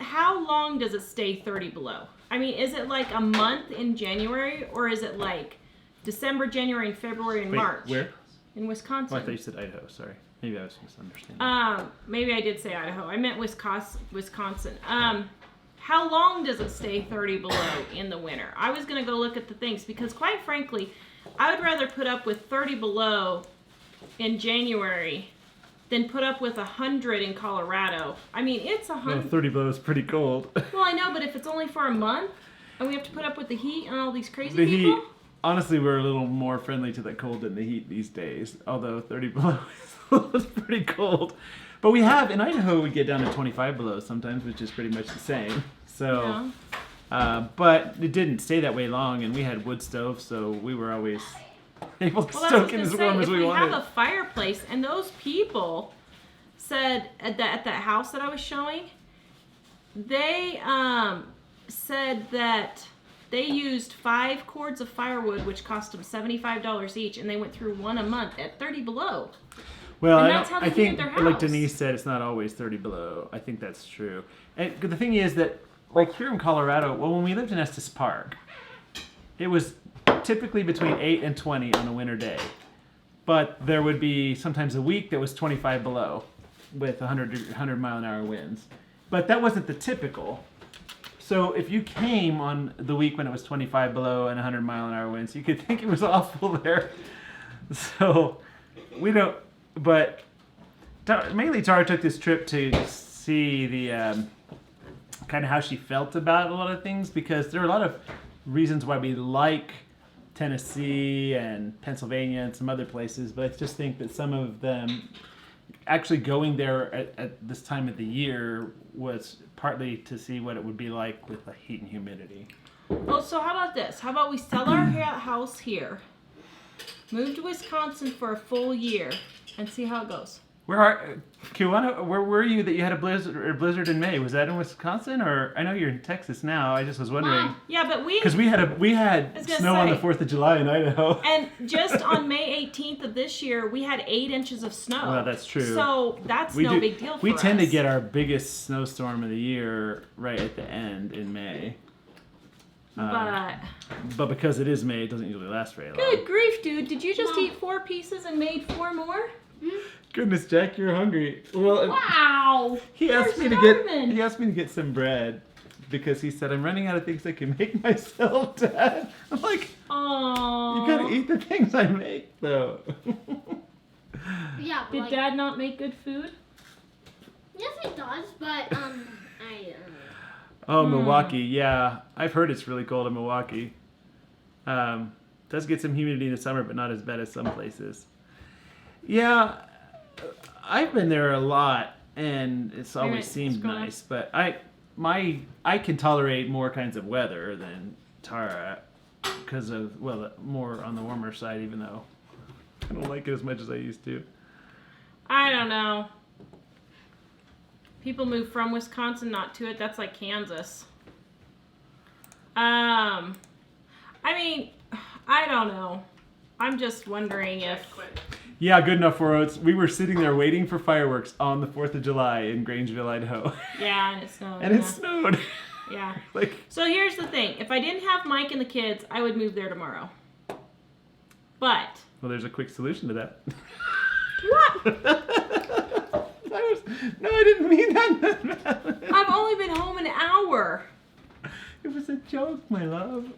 How long does it stay 30 below? I mean, is it like a month in January, or is it like December, January, and February, and Wait, March? where? In Wisconsin. Oh, I thought you said Idaho. Sorry. Maybe I was misunderstanding. Maybe I did say Idaho. I meant Wisconsin. How long does it stay 30 below in the winter? I was going to go look at the things because, quite frankly, I would rather put up with 30 below in January than put up with 100 in Colorado. I mean, it's 100. Well, 30 below is pretty cold. Well, I know, but if it's only for a month and we have to put up with the heat and all these crazy The people. heat, honestly, we're a little more friendly to the cold than the heat these days. Although 30 below is pretty cold. But we have, in Idaho, we get down to 25 below sometimes, which is pretty much the same. So, but it didn't stay that way long, and we had wood stoves, so we were always able to stoke in as warm as we wanted. If we have a fireplace, and those people said at that house that I was showing, they said that they used 5 cords of firewood, which cost them $75 each, and they went through one a month at 30 below. Well, And that's how they I think, heated their like house. Denise said, it's not always 30 below. I think that's true. And the thing is that, like here in Colorado, well, when we lived in Estes Park, it was typically between 8 and 20 on a winter day. But there would be sometimes a week that was 25 below with 100 mile an hour winds. But that wasn't the typical. So if you came on the week when it was 25 below and 100 mile an hour winds, you could think it was awful there. So we don't, but mainly Tara took this trip to see the kind of how she felt about a lot of things, because there are a lot of reasons why we like Tennessee and Pennsylvania and some other places, but I just think that some of them, actually going there at this time of the year was partly to see what it would be like with the heat and humidity. Well, so how about this? How about we sell our house here, move to Wisconsin for a full year, and see how it goes? Kiwana, where were you that you had a blizzard in May? Was that in Wisconsin, or I know you're in Texas now? I just was wondering. Mom. Yeah, but Because we had was gonna snow on the say. 4th of July in Idaho. And just on May 18th of this year, we had 8 inches of snow. Well, that's true. So that's no big deal for We us. tend to get our biggest snowstorm of the year right at the end in May. But because it is May, it doesn't usually last very long. Good grief, dude. Did you just eat 4 pieces and made 4 more? Goodness, Jack, you're hungry. Well, Wow. he asked me starving. to get some bread because he said I'm running out of things I can make myself, Dad. I'm like, Aww. you gotta eat the things I make, though. Yeah, but Did like, Dad not make good food? yes, he does, but Oh, Milwaukee, yeah. I've heard it's really cold in Milwaukee. Does get some humidity in the summer, but not as bad as some places. Yeah, I've been there a lot, and it's always minute, seemed scroll up. nice. But I can tolerate more kinds of weather than Tara because of more on the warmer side, even though I don't like it as much as I used to. I don't know. People move from Wisconsin, not to it. That's like Kansas. I mean, I don't know. I'm just wondering if... Yeah, good enough for us. We were sitting there waiting for fireworks on the 4th of July in Grangeville, Idaho. Yeah, and it snowed. And it snowed. Yeah. Like, So here's the thing. If I didn't have Mike and the kids, I would move there tomorrow. But... well, there's a quick solution to that. What? No, I didn't mean that. I've only been home an hour. It was a joke, my love.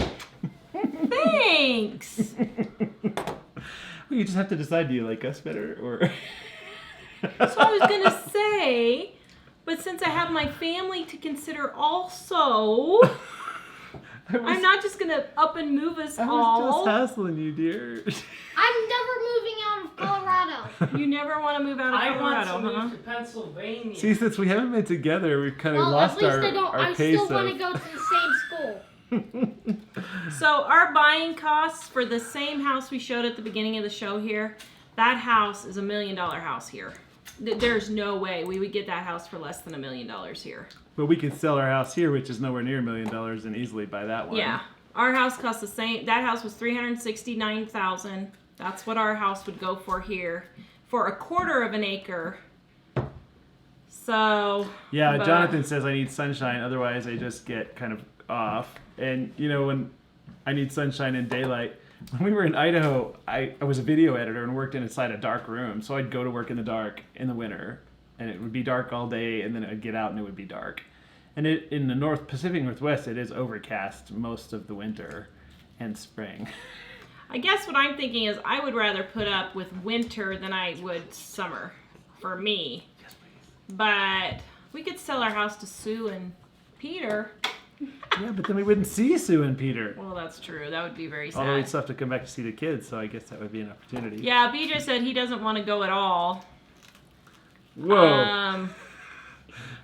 Thanks. Well, you just have to decide, do you like us better, or... So I was going to say, but since I have my family to consider also, I'm not just going to up and move us I was all. just hassling you, dear. I'm never moving out of Colorado. You never want to move out of I want Colorado, to huh? move to Pennsylvania. See, since we haven't been together, we've kind of Well, lost at least our, I don't. our I pace still want to of... go to the same school. So our buying costs for the same house we showed at the beginning of the show here, that house is $1 million house here. There's no way we would get that house for less than $1 million here. But we could sell our house here, which is nowhere near $1 million, and easily buy that one. Yeah, our house costs the same. That house was $369,000. That's what our house would go for here, for a quarter of an acre. So Yeah, but- Jonathan says I need sunshine, otherwise I just get kind of off. And, you know, when I need sunshine and daylight, when we were in Idaho, I was a video editor and worked inside a dark room. So I'd go to work in the dark in the winter, and it would be dark all day, and then I'd get out and it would be dark. And in the Pacific Northwest, it is overcast most of the winter and spring. I guess what I'm thinking is I would rather put up with winter than I would summer, for me. Yes, please. But we could sell our house to Sue and Peter. Yeah, but then we wouldn't see Sue and Peter. Well, that's true. That would be very sad. Although we'd still have to come back to see the kids, so I guess that would be an opportunity. Yeah, BJ said he doesn't want to go at all. Whoa.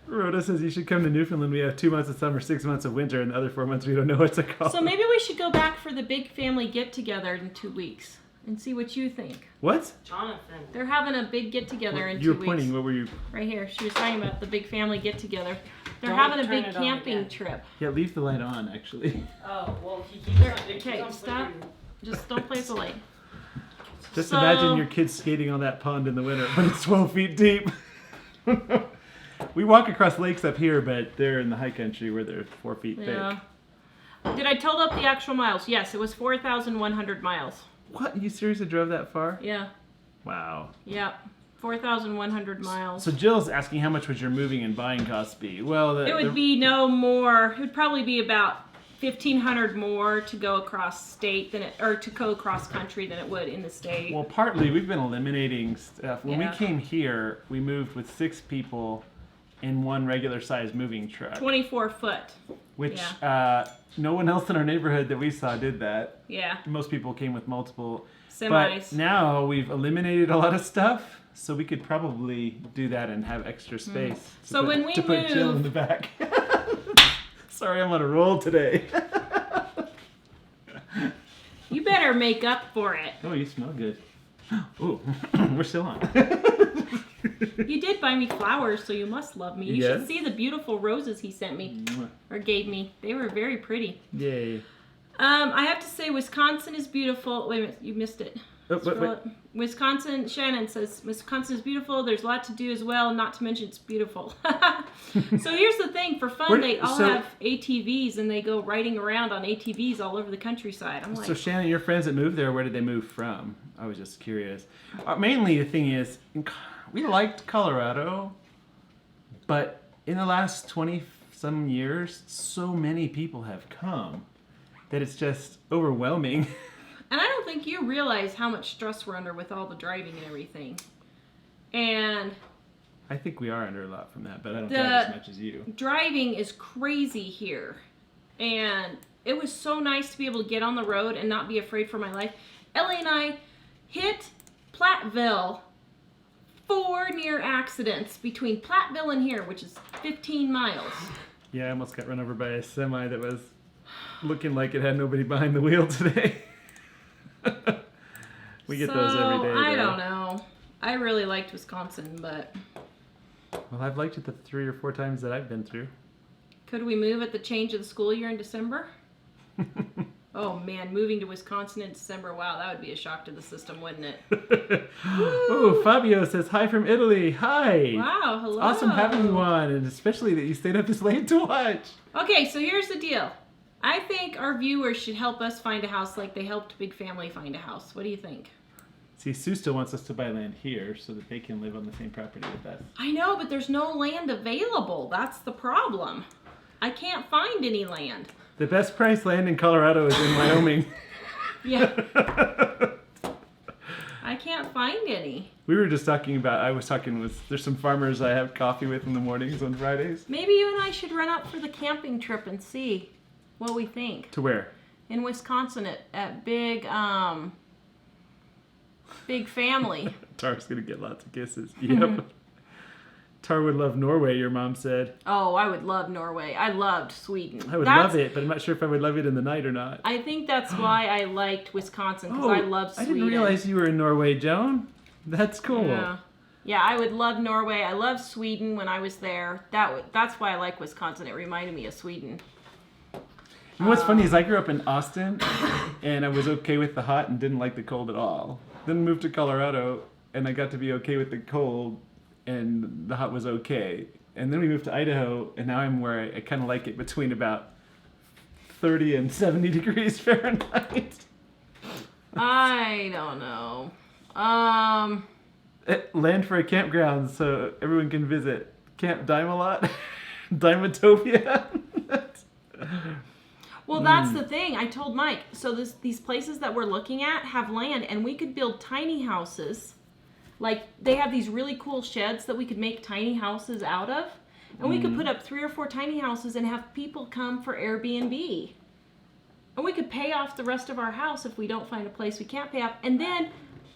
Rhoda says you should come to Newfoundland. We have 2 months of summer, 6 months of winter, and the other 4 months we don't know what to call. So maybe we should go back for the big family get-together in 2 weeks and see what you think. What? Jonathan. They're having a big get-together in 2 You weeks. were pointing. What were you? Right here. She was talking about the big family get-together. They're Don't having a turn big it on camping again. trip. Yeah, leave the light on, actually. Oh, well, he keeps There- on, it keeps okay, on stop. flickering. Just don't play with the light. Just So- imagine your kids skating on that pond in the winter, but it's 12 feet deep. We walk across lakes up here, but they're in the high country where they're 4 feet Yeah. thick. Did I total up the actual miles? Yes, it was 4,100 miles. What? You seriously drove that far? Yeah. Wow. Yep. 4,100 miles. So Jill's asking how much would your moving and buying costs be? Well, It would be no more. It would probably be about 1,500 more to go across state than it, or to go across country than it would in the state. Well, partly we've been eliminating stuff. When Yeah. we came here, we moved with 6 people in one regular sized moving truck, 24 foot. which no one else in our neighborhood that we saw did that. Yeah. Most people came with multiple. Semis. But now we've eliminated a lot of stuff, so we could probably do that and have extra space. Hmm. So when we to put Jill in move- the back. Sorry, I'm on a roll today. You better make up for it. Oh, you smell good. Ooh, we're still on. You did buy me flowers, so you must love me. You should Yes. see the beautiful roses he sent me or gave me. They were very pretty. Yay. I have to say, Wisconsin is beautiful. Wait a minute, you missed it. Oh, wait. Scroll it. Wisconsin, Shannon says, Wisconsin is beautiful. There's a lot to do as well, not to mention it's beautiful. So here's the thing, for fun, they all have ATVs and they go riding around on ATVs all over the countryside. I'm like, So Shannon, your friends that moved there, where did they move from? I was just curious. Mainly the thing is, we liked Colorado, but in the last 20-some years, so many people have come that it's just overwhelming. and I don't think you realize how much stress we're under with all the driving and everything. And I think we are under a lot from that, but I don't drive as much as you. driving is crazy here. And it was so nice to be able to get on the road and not be afraid for my life. Ellie and I hit Platteville 4 near accidents between Platteville and here, which is 15 miles. Yeah, I almost got run over by a semi that was looking like it had nobody behind the wheel today. We get those every day. I though. don't know. I really liked Wisconsin, but Well, I've liked it the 3 or 4 times that I've been through. could we move at the change of the school year in December? Oh man, moving to Wisconsin in December, wow, that would be a shock to the system, wouldn't it? Oh, Fabio says hi from Italy. Hi. Wow, hello. Awesome having you on, and especially that you stayed up this late to watch. Okay, so here's the deal. I think our viewers should help us find a house like they helped Big Family find a house. What do you think? See, Sue still wants us to buy land here so that they can live on the same property with us. I know, but there's no land available. That's the problem. I can't find any land. The best price land in Colorado is in Wyoming. Yeah. I can't find any. We were just talking about, I was talking with, there's some farmers I have coffee with in the mornings on Fridays. Maybe you and I should run up for the camping trip and see what we think. To where? In Wisconsin at Big Family. Tar's gonna get lots of kisses. Yep. Tar would love Norway, your mom said. Oh, I would love Norway. I loved Sweden. I would love it, but I'm not sure if I would love it in the night or not. I think that's why I liked Wisconsin, because I love Sweden. I didn't realize you were in Norway, Joan. That's cool. Yeah, I would love Norway. I loved Sweden when I was there. That's why I like Wisconsin. It reminded me of Sweden. And what's funny is I grew up in Austin, and I was okay with the hot and didn't like the cold at all. Then moved to Colorado, and I got to be okay with the cold, and the hot was okay. And then we moved to Idaho, and now I'm where I kind of like it between about 30 and 70 degrees Fahrenheit. I don't know. Land for a campground so everyone can visit. Camp Dimalot? Dimatopia? Well, that's the thing. I told Mike, so these places that we're looking at have land, and we could build tiny houses. Like, they have these really cool sheds that we could make tiny houses out of. And we could put up 3 or 4 tiny houses and have people come for Airbnb. And we could pay off the rest of our house if we don't find a place we can't pay off. And then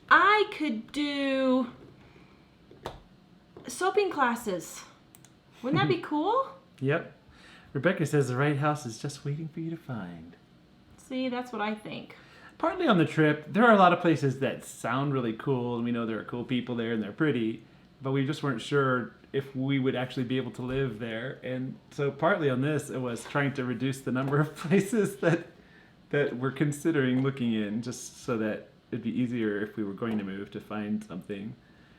I could do soaping classes. Wouldn't that be cool? Yep. Rebecca says the right house is just waiting for you to find. See, that's what I think. Partly on the trip, there are a lot of places that sound really cool, and we know there are cool people there and they're pretty, but we just weren't sure if we would actually be able to live there. And so partly on this, it was trying to reduce the number of places that we're considering looking in, just so that it'd be easier if we were going to move to find something.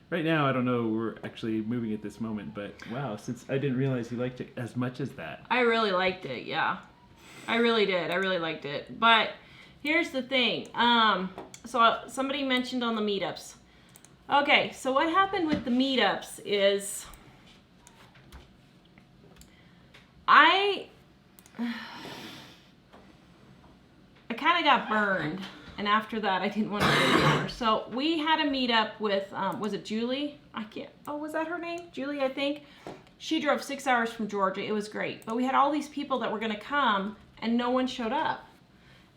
Right now, I don't know, we're actually moving at this moment, but wow, since I didn't realize you liked it as much as that. I really liked it, yeah. I really did. I really liked it. But here's the thing. So somebody mentioned on the meetups. Okay, so what happened with the meetups is I kind of got burned. And after that, I didn't want to do it anymore. So we had a meetup with, was it Julie? Was that her name? Julie, I think. She drove 6 hours from Georgia. It was great. But we had all these people that were going to come, and no one showed up.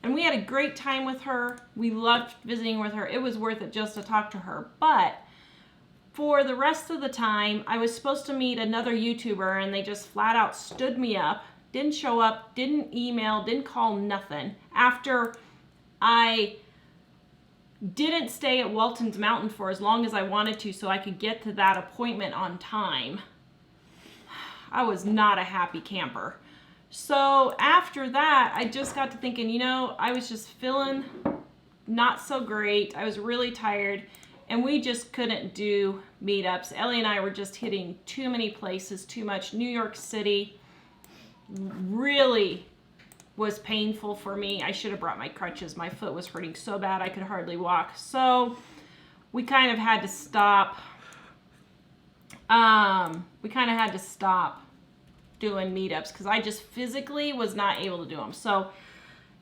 And we had a great time with her. We loved visiting with her. It was worth it just to talk to her. But for the rest of the time, I was supposed to meet another YouTuber, and they just flat out stood me up, didn't show up, didn't email, didn't call, nothing. After I didn't stay at Walton's Mountain for as long as I wanted to so I could get to that appointment on time. I was not a happy camper. So after that, I just got to thinking, you know, I was just feeling not so great. I was really tired, and we just couldn't do meetups. Ellie and I were just hitting too many places, too much. New York City really was painful for me. I should have brought my crutches. My foot was hurting so bad I could hardly walk. So we kind of had to stop. Doing meetups because I just physically was not able to do them. So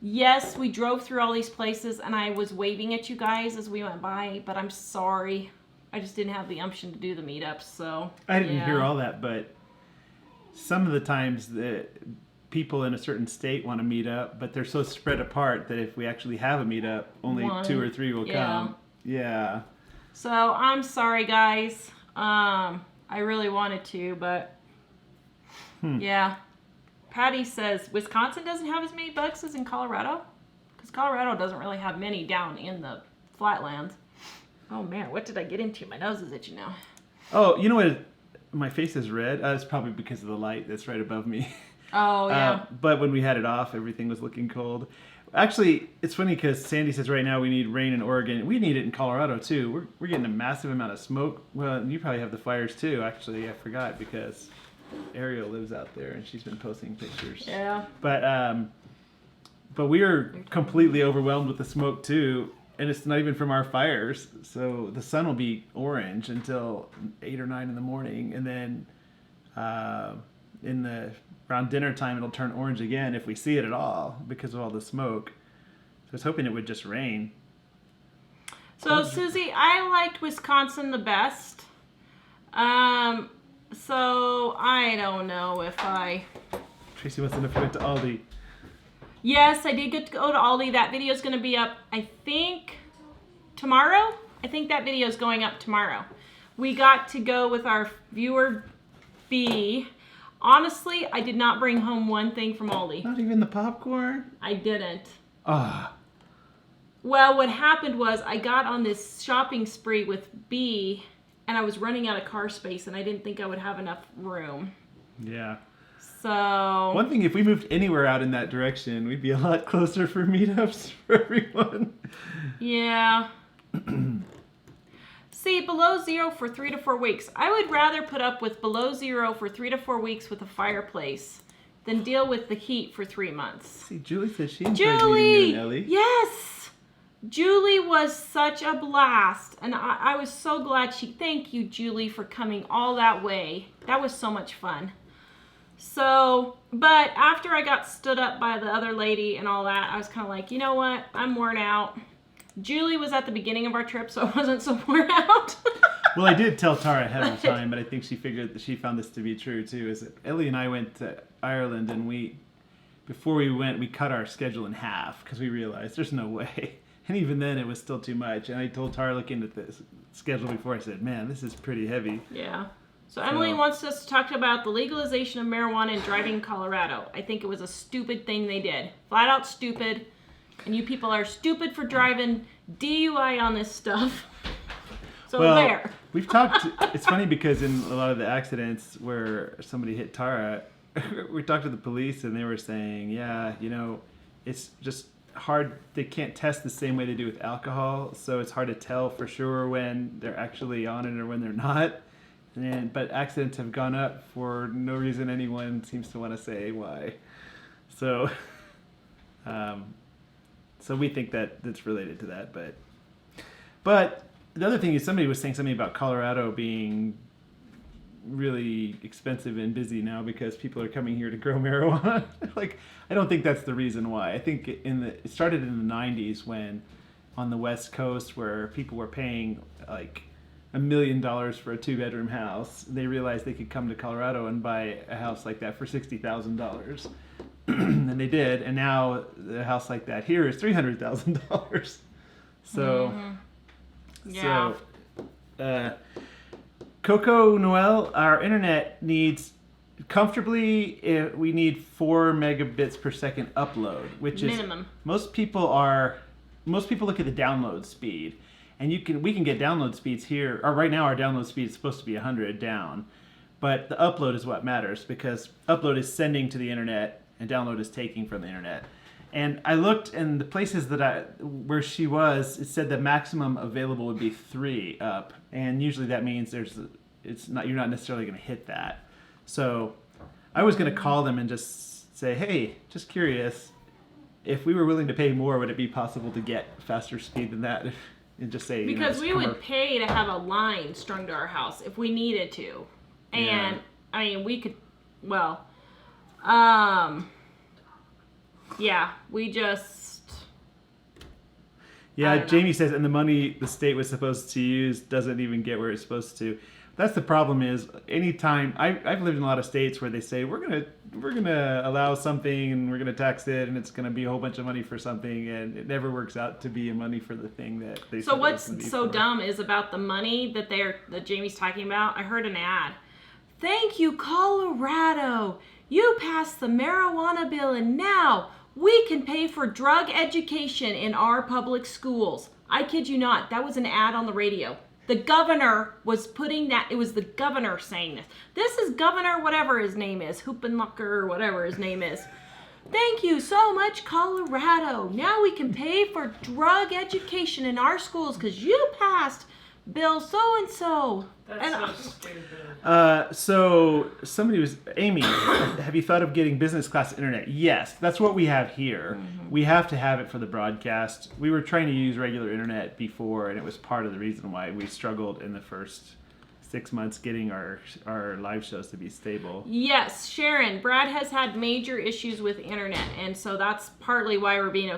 yes, we drove through all these places and I was waving at you guys as we went by, but I'm sorry. I just didn't have the umption to do the meetups. So I didn't hear all that, but some of the times the people in a certain state want to meet up, but they're so spread apart that if we actually have a meetup, only 2 or 3 will come. Yeah. So I'm sorry, guys. I really wanted to, but yeah. Patty says Wisconsin doesn't have as many bugs as in Colorado, because Colorado doesn't really have many down in the flatlands. Oh man, what did I get into? My nose is itching now. Oh, you know what? My face is red. It's probably because of the light that's right above me. Oh yeah. But when we had it off, everything was looking cold. Actually, it's funny because Sandy says right now we need rain in Oregon. We need it in Colorado too. We're getting a massive amount of smoke. Well, you probably have the fires too. Actually, I forgot because Ariel lives out there and she's been posting pictures. Yeah. But we are completely overwhelmed with the smoke too, and it's not even from our fires. So the sun will be orange until 8 or 9 in the morning, and then around dinner time it'll turn orange again if we see it at all because of all the smoke. So I was hoping it would just rain. So Susie, I liked Wisconsin the best. So I don't know if Tracy wants to know if we went to Aldi. Yes, I did get to go to Aldi. That video is going to be up, I think, tomorrow. I think that video is going up tomorrow. We got to go with our viewer B. Honestly, I did not bring home one thing from Aldi. Not even the popcorn? I didn't. Ah. Well, what happened was I got on this shopping spree with B, and I was running out of car space, and I didn't think I would have enough room. Yeah. So... One thing, if we moved anywhere out in that direction, we'd be a lot closer for meetups for everyone. Yeah. See, below 0 for 3 to 4 weeks. I would rather put up with below 0 for 3 to 4 weeks with a fireplace than deal with the heat for 3 months. See, Julie said she enjoyed meeting you and Ellie. Yes! Julie was such a blast, and I was so glad thank you, Julie, for coming all that way. That was so much fun. So, but after I got stood up by the other lady and all that, I was kind of like, you know what, I'm worn out. Julie was at the beginning of our trip, so I wasn't so worn out. Well, I did tell Tara ahead of time, but I think she figured that she found this to be true too, is that Ellie and I went to Ireland, and before we went, we cut our schedule in half because we realized there's no way. And even then, it was still too much. And I told Tara, looking at the schedule before, I said, man, this is pretty heavy. Yeah. So Emily wants us to talk about the legalization of marijuana and driving in Colorado. I think it was a stupid thing they did. Flat out stupid. And you people are stupid for driving DUI on this stuff. So there. We've talked, it's funny because in a lot of the accidents where somebody hit Tara, we talked to the police and they were saying, yeah, you know, it's just hard. They can't test the same way they do with alcohol, so it's hard to tell for sure when they're actually on it or when they're not. But accidents have gone up for no reason anyone seems to want to say why. So, so we think that it's related to that. But the other thing is, somebody was saying something about Colorado being really expensive and busy now because people are coming here to grow marijuana. Like, I don't think that's the reason why. I think it started in the 90s when on the West Coast where people were paying like $1 million for a 2-bedroom house. They realized they could come to Colorado and buy a house like that for $60,000. And they did, and now the house like that here is $300,000. So, yeah. Coco Noel, our internet needs comfortably, we need 4 megabits per second upload, which is minimum. Most people are most people look at the download speed, and we can get download speeds here. Or right now, our download speed is supposed to be 100 down, but the upload is what matters because upload is sending to the internet and download is taking from the internet. And I looked, and the places where she was, it said the maximum available would be 3 up, and usually that means you're not necessarily going to hit that. So I was going to call them and just say, hey, just curious, if we were willing to pay more, would it be possible to get faster speed than that? And just say, because we would pay to have a line strung to our house if we needed to, and I mean we could, well, yeah, we just. Yeah, Jamie says, and the money the state was supposed to use doesn't even get where it's supposed to. That's the problem. Is anytime I've lived in a lot of states where they say we're gonna allow something and we're gonna tax it and it's gonna be a whole bunch of money for something, and it never works out to be money for the thing that they. So what's so dumb is about the money that Jamie's talking about. I heard an ad. Thank you, Colorado. You passed the marijuana bill, and now we can pay for drug education in our public schools. I kid you not. That was an ad on the radio. The governor was putting that. It was the governor saying this. This is Governor whatever his name is. Hoopenlucker or whatever his name is. Thank you so much, Colorado. Now we can pay for drug education in our schools because you passed Bill so-and-so. That's so stupid. So somebody was, Amy, have you thought of getting business class internet? Yes, that's what we have here. Mm-hmm. We have to have it for the broadcast. We were trying to use regular internet before, and it was part of the reason why we struggled in the first 6 months getting our live shows to be stable. Yes, Sharon, Brad has had major issues with internet, and so that's partly why we're being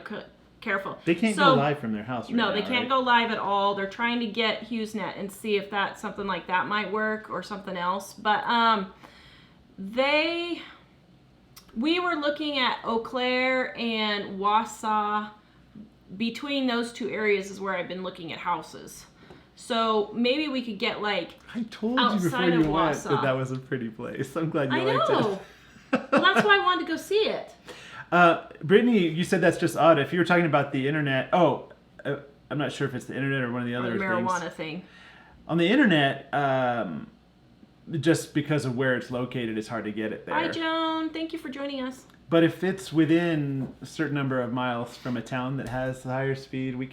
careful. They can't go live from their house right now, No, they can't go live at all. They're trying to get HughesNet and see if that something like that might work or something else. But we were looking at Eau Claire and Wausau. Between those two areas is where I've been looking at houses. So maybe we could get like I told you before you went that was a pretty place. I'm glad you liked it. I know. Well, that's why I wanted to go see it. Brittany, you said that's just odd. If you were talking about the internet, I'm not sure if it's the internet or one of the other marijuana thing. On the internet, just because of where it's located, it's hard to get it there. Hi, Joan. Thank you for joining us. But if it's within a certain number of miles from a town that has the higher speed, we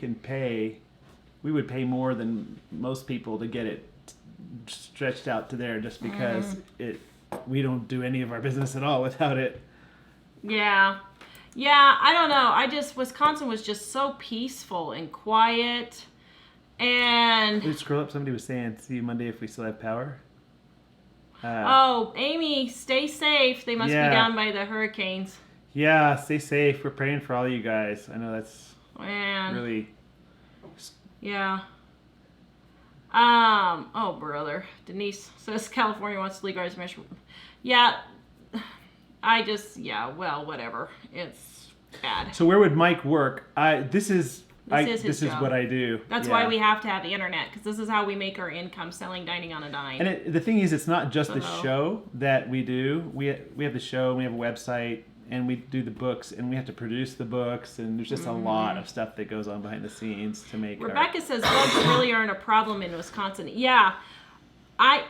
would pay more than most people to get it stretched out to there, just because we don't do any of our business at all without it. Yeah, I don't know. Wisconsin was just so peaceful and quiet, and... Did you scroll up? Somebody was saying, see you Monday if we still have power. Amy, stay safe. They must be down by the hurricanes. Yeah, stay safe. We're praying for all you guys. I know that's really... Yeah. Oh, brother. Denise says California wants to legalize marijuana. Yeah. Well, whatever. It's bad. So where would Mike work? This is what I do. That's why we have to have the internet, because this is how we make our income, selling Dining on a Dime. And the thing is, it's not just the show that we do. We have the show, and we have a website, and we do the books, and we have to produce the books, and there's just a lot of stuff that goes on behind the scenes to make. Rebecca says bugs really aren't a problem in Wisconsin. Yeah.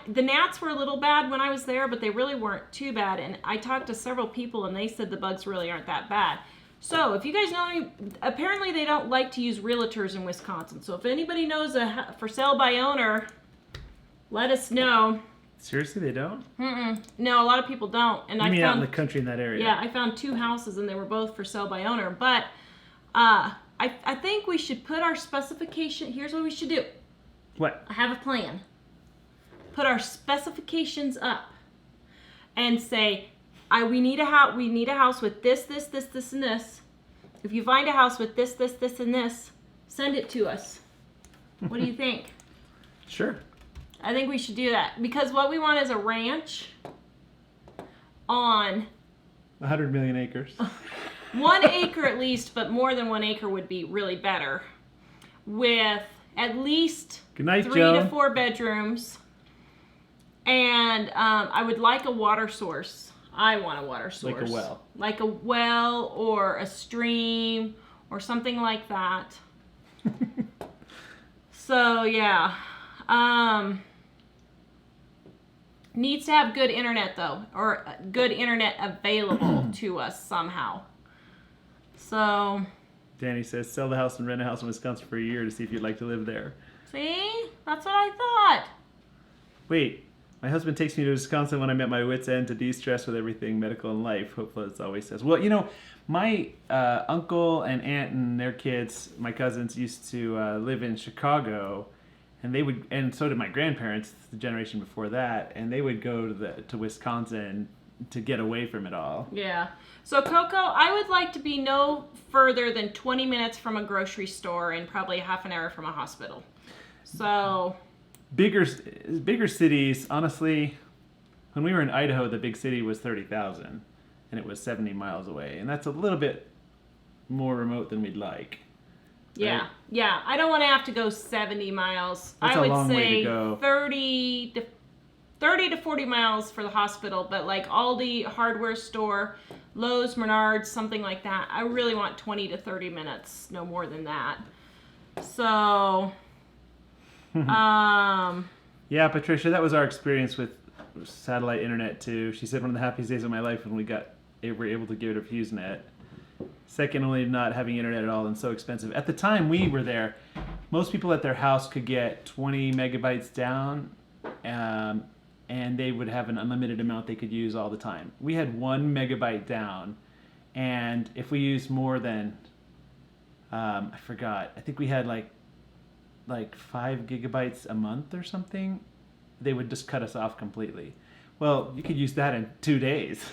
The gnats were a little bad when I was there, but they really weren't too bad. And I talked to several people, and they said the bugs really aren't that bad. So if you guys know apparently they don't like to use realtors in Wisconsin. So if anybody knows a for sale by owner, let us know. Seriously, they don't? No, a lot of people don't. And I mean, out in the country in that area. Yeah, I found 2 houses, and they were both for sale by owner. But I think we should put our specification. Here's what we should do. What? I have a plan. Put our specifications up and say, we need a house with this, and this. If you find a house with this, and this, send it to us. What do you think? Sure. I think we should do that, because what we want is a ranch on 100 million acres. 1 acre at least, but more than 1 acre would be really better, with at least Good night, 3 Joan. to 4 bedrooms. And I would like a water source. I want a water source. Like a well. Like a well or a stream or something like that. So yeah, needs to have good internet though, or good internet available to us somehow. So Danny says, sell the house and rent a house in Wisconsin for a year to see if you'd like to live there. see, that's what I thought. Wait, my husband takes me to Wisconsin when I'm at my wit's end to de-stress with everything medical and life. Hopefully it's always says. Well, you know, my uncle and aunt and their kids, my cousins, used to live in Chicago, and they would, and so did my grandparents, the generation before that, and they would go to Wisconsin to get away from it all. Yeah. So Coco, I would like to be no further than 20 minutes from a grocery store and probably half an hour from a hospital. So Bigger cities, honestly, when we were in Idaho, the big city was 30,000, and it was 70 miles away, and that's a little bit more remote than we'd like. yeah, Right? yeah. I don't want to have to go 70 miles. That's I a would long way say to go. 30 to 40 miles for the hospital, but like Aldi, hardware store, Lowe's, Menards, something like that. I really want 20 to 30 minutes, no more than that. So, Yeah, Patricia, that was our experience with satellite internet too. She said one of the happiest days of my life when we were able to give it a FuseNet. Second only to not having internet at all and so expensive. At the time we were there, most people at their house could get 20 megabytes down, and they would have an unlimited amount they could use all the time. We had 1 megabyte down, and if we used more than, I forgot, I think we had like 5 gigabytes a month or something, they would just cut us off completely. Well, you could use that in 2 days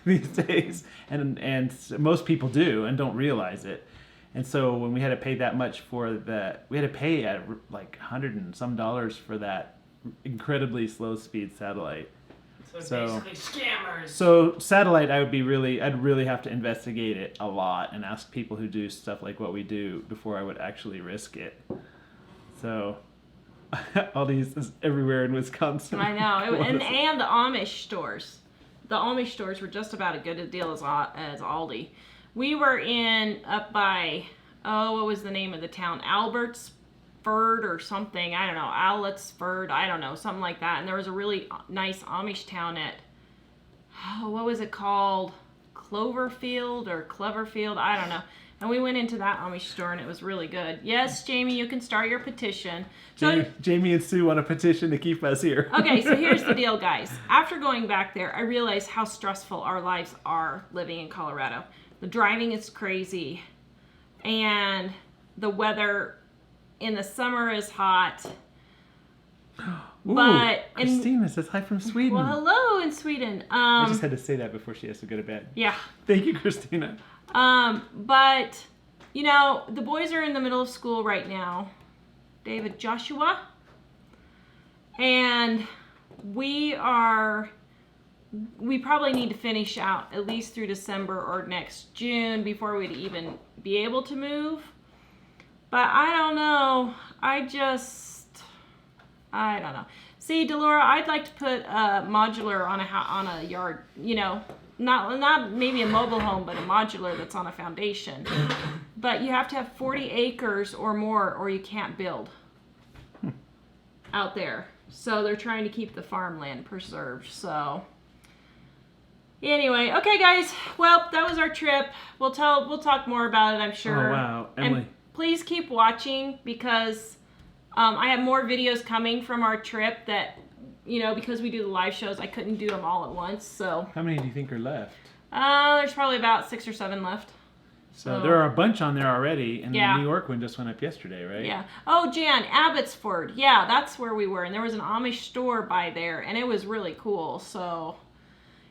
these days, and most people do and don't realize it. And so when we had to pay that much for that, we had to pay at like $100 and some for that incredibly slow speed satellite. So basically scammers. So satellite, I'd really have to investigate it a lot and ask people who do stuff like what we do before I would actually risk it. So all these is everywhere in Wisconsin. I know, and the Amish stores. The Amish stores were just about as good a deal as Aldi. We were up by, what was the name of the town? Albertsford or something. I don't know. Owletsford. I don't know. Something like that. And there was a really nice Amish town at, what was it called? Cloverfield or Cleverfield? I don't know. And we went into that Amish store and it was really good. Yes, Jamie, you can start your petition. So Jamie and Sue want a petition to keep us here. Okay, so here's the deal, guys. After going back there, I realized how stressful our lives are living in Colorado. The driving is crazy, and the weather in the summer is hot. Ooh, But Christina says hi from Sweden. well, hello in Sweden. I just had to say that before she has to go to bed. Yeah. Thank you, Christina. But you know, the boys are in the middle of school right now. David, Joshua, and we probably need to finish out at least through December or next June before we'd even be able to move. But I don't know. I don't know. See, Delora, I'd like to put a modular on a yard, you know, not maybe a mobile home, but a modular that's on a foundation. But you have to have 40 acres or more or you can't build out there. So they're trying to keep the farmland preserved. So anyway, okay guys, well, that was our trip. We'll talk more about it, I'm sure. Oh, wow. Emily. And please keep watching because I have more videos coming from our trip that, you know, because we do the live shows, I couldn't do them all at once. So How many do you think are left? there's probably about 6 or 7 left. So there are a bunch on there already, and Yeah. the New York one just went up yesterday, right? Yeah. Oh, Jan, Abbotsford. Yeah, that's where we were. And there was an Amish store by there, and it was really cool. So,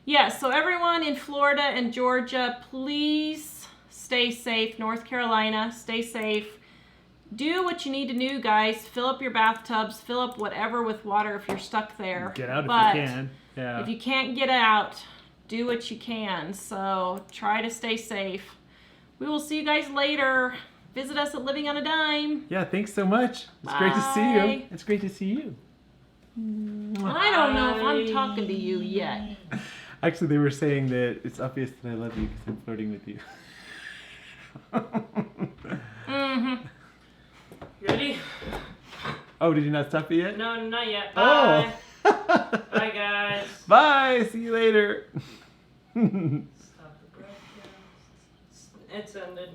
yeah, so everyone in Florida and Georgia, please stay safe. North Carolina, stay safe. Do what you need to do, guys. Fill up your bathtubs. Fill up whatever with water if you're stuck there. Get out But if you can. Yeah. if you can't get out, do what you can. So try to stay safe. We will see you guys later. Visit us at Living on a Dime. Yeah, thanks so much. It's great to see you. Bye. It's great to see you. I don't know if I'm talking to you yet. Actually, they were saying that it's obvious that I love you because I'm flirting with you. Mm-hmm. Oh, did you not stop it yet? No, not yet. Bye. Oh. Bye, guys. Bye. See you later. Stop the broadcast. It's ended.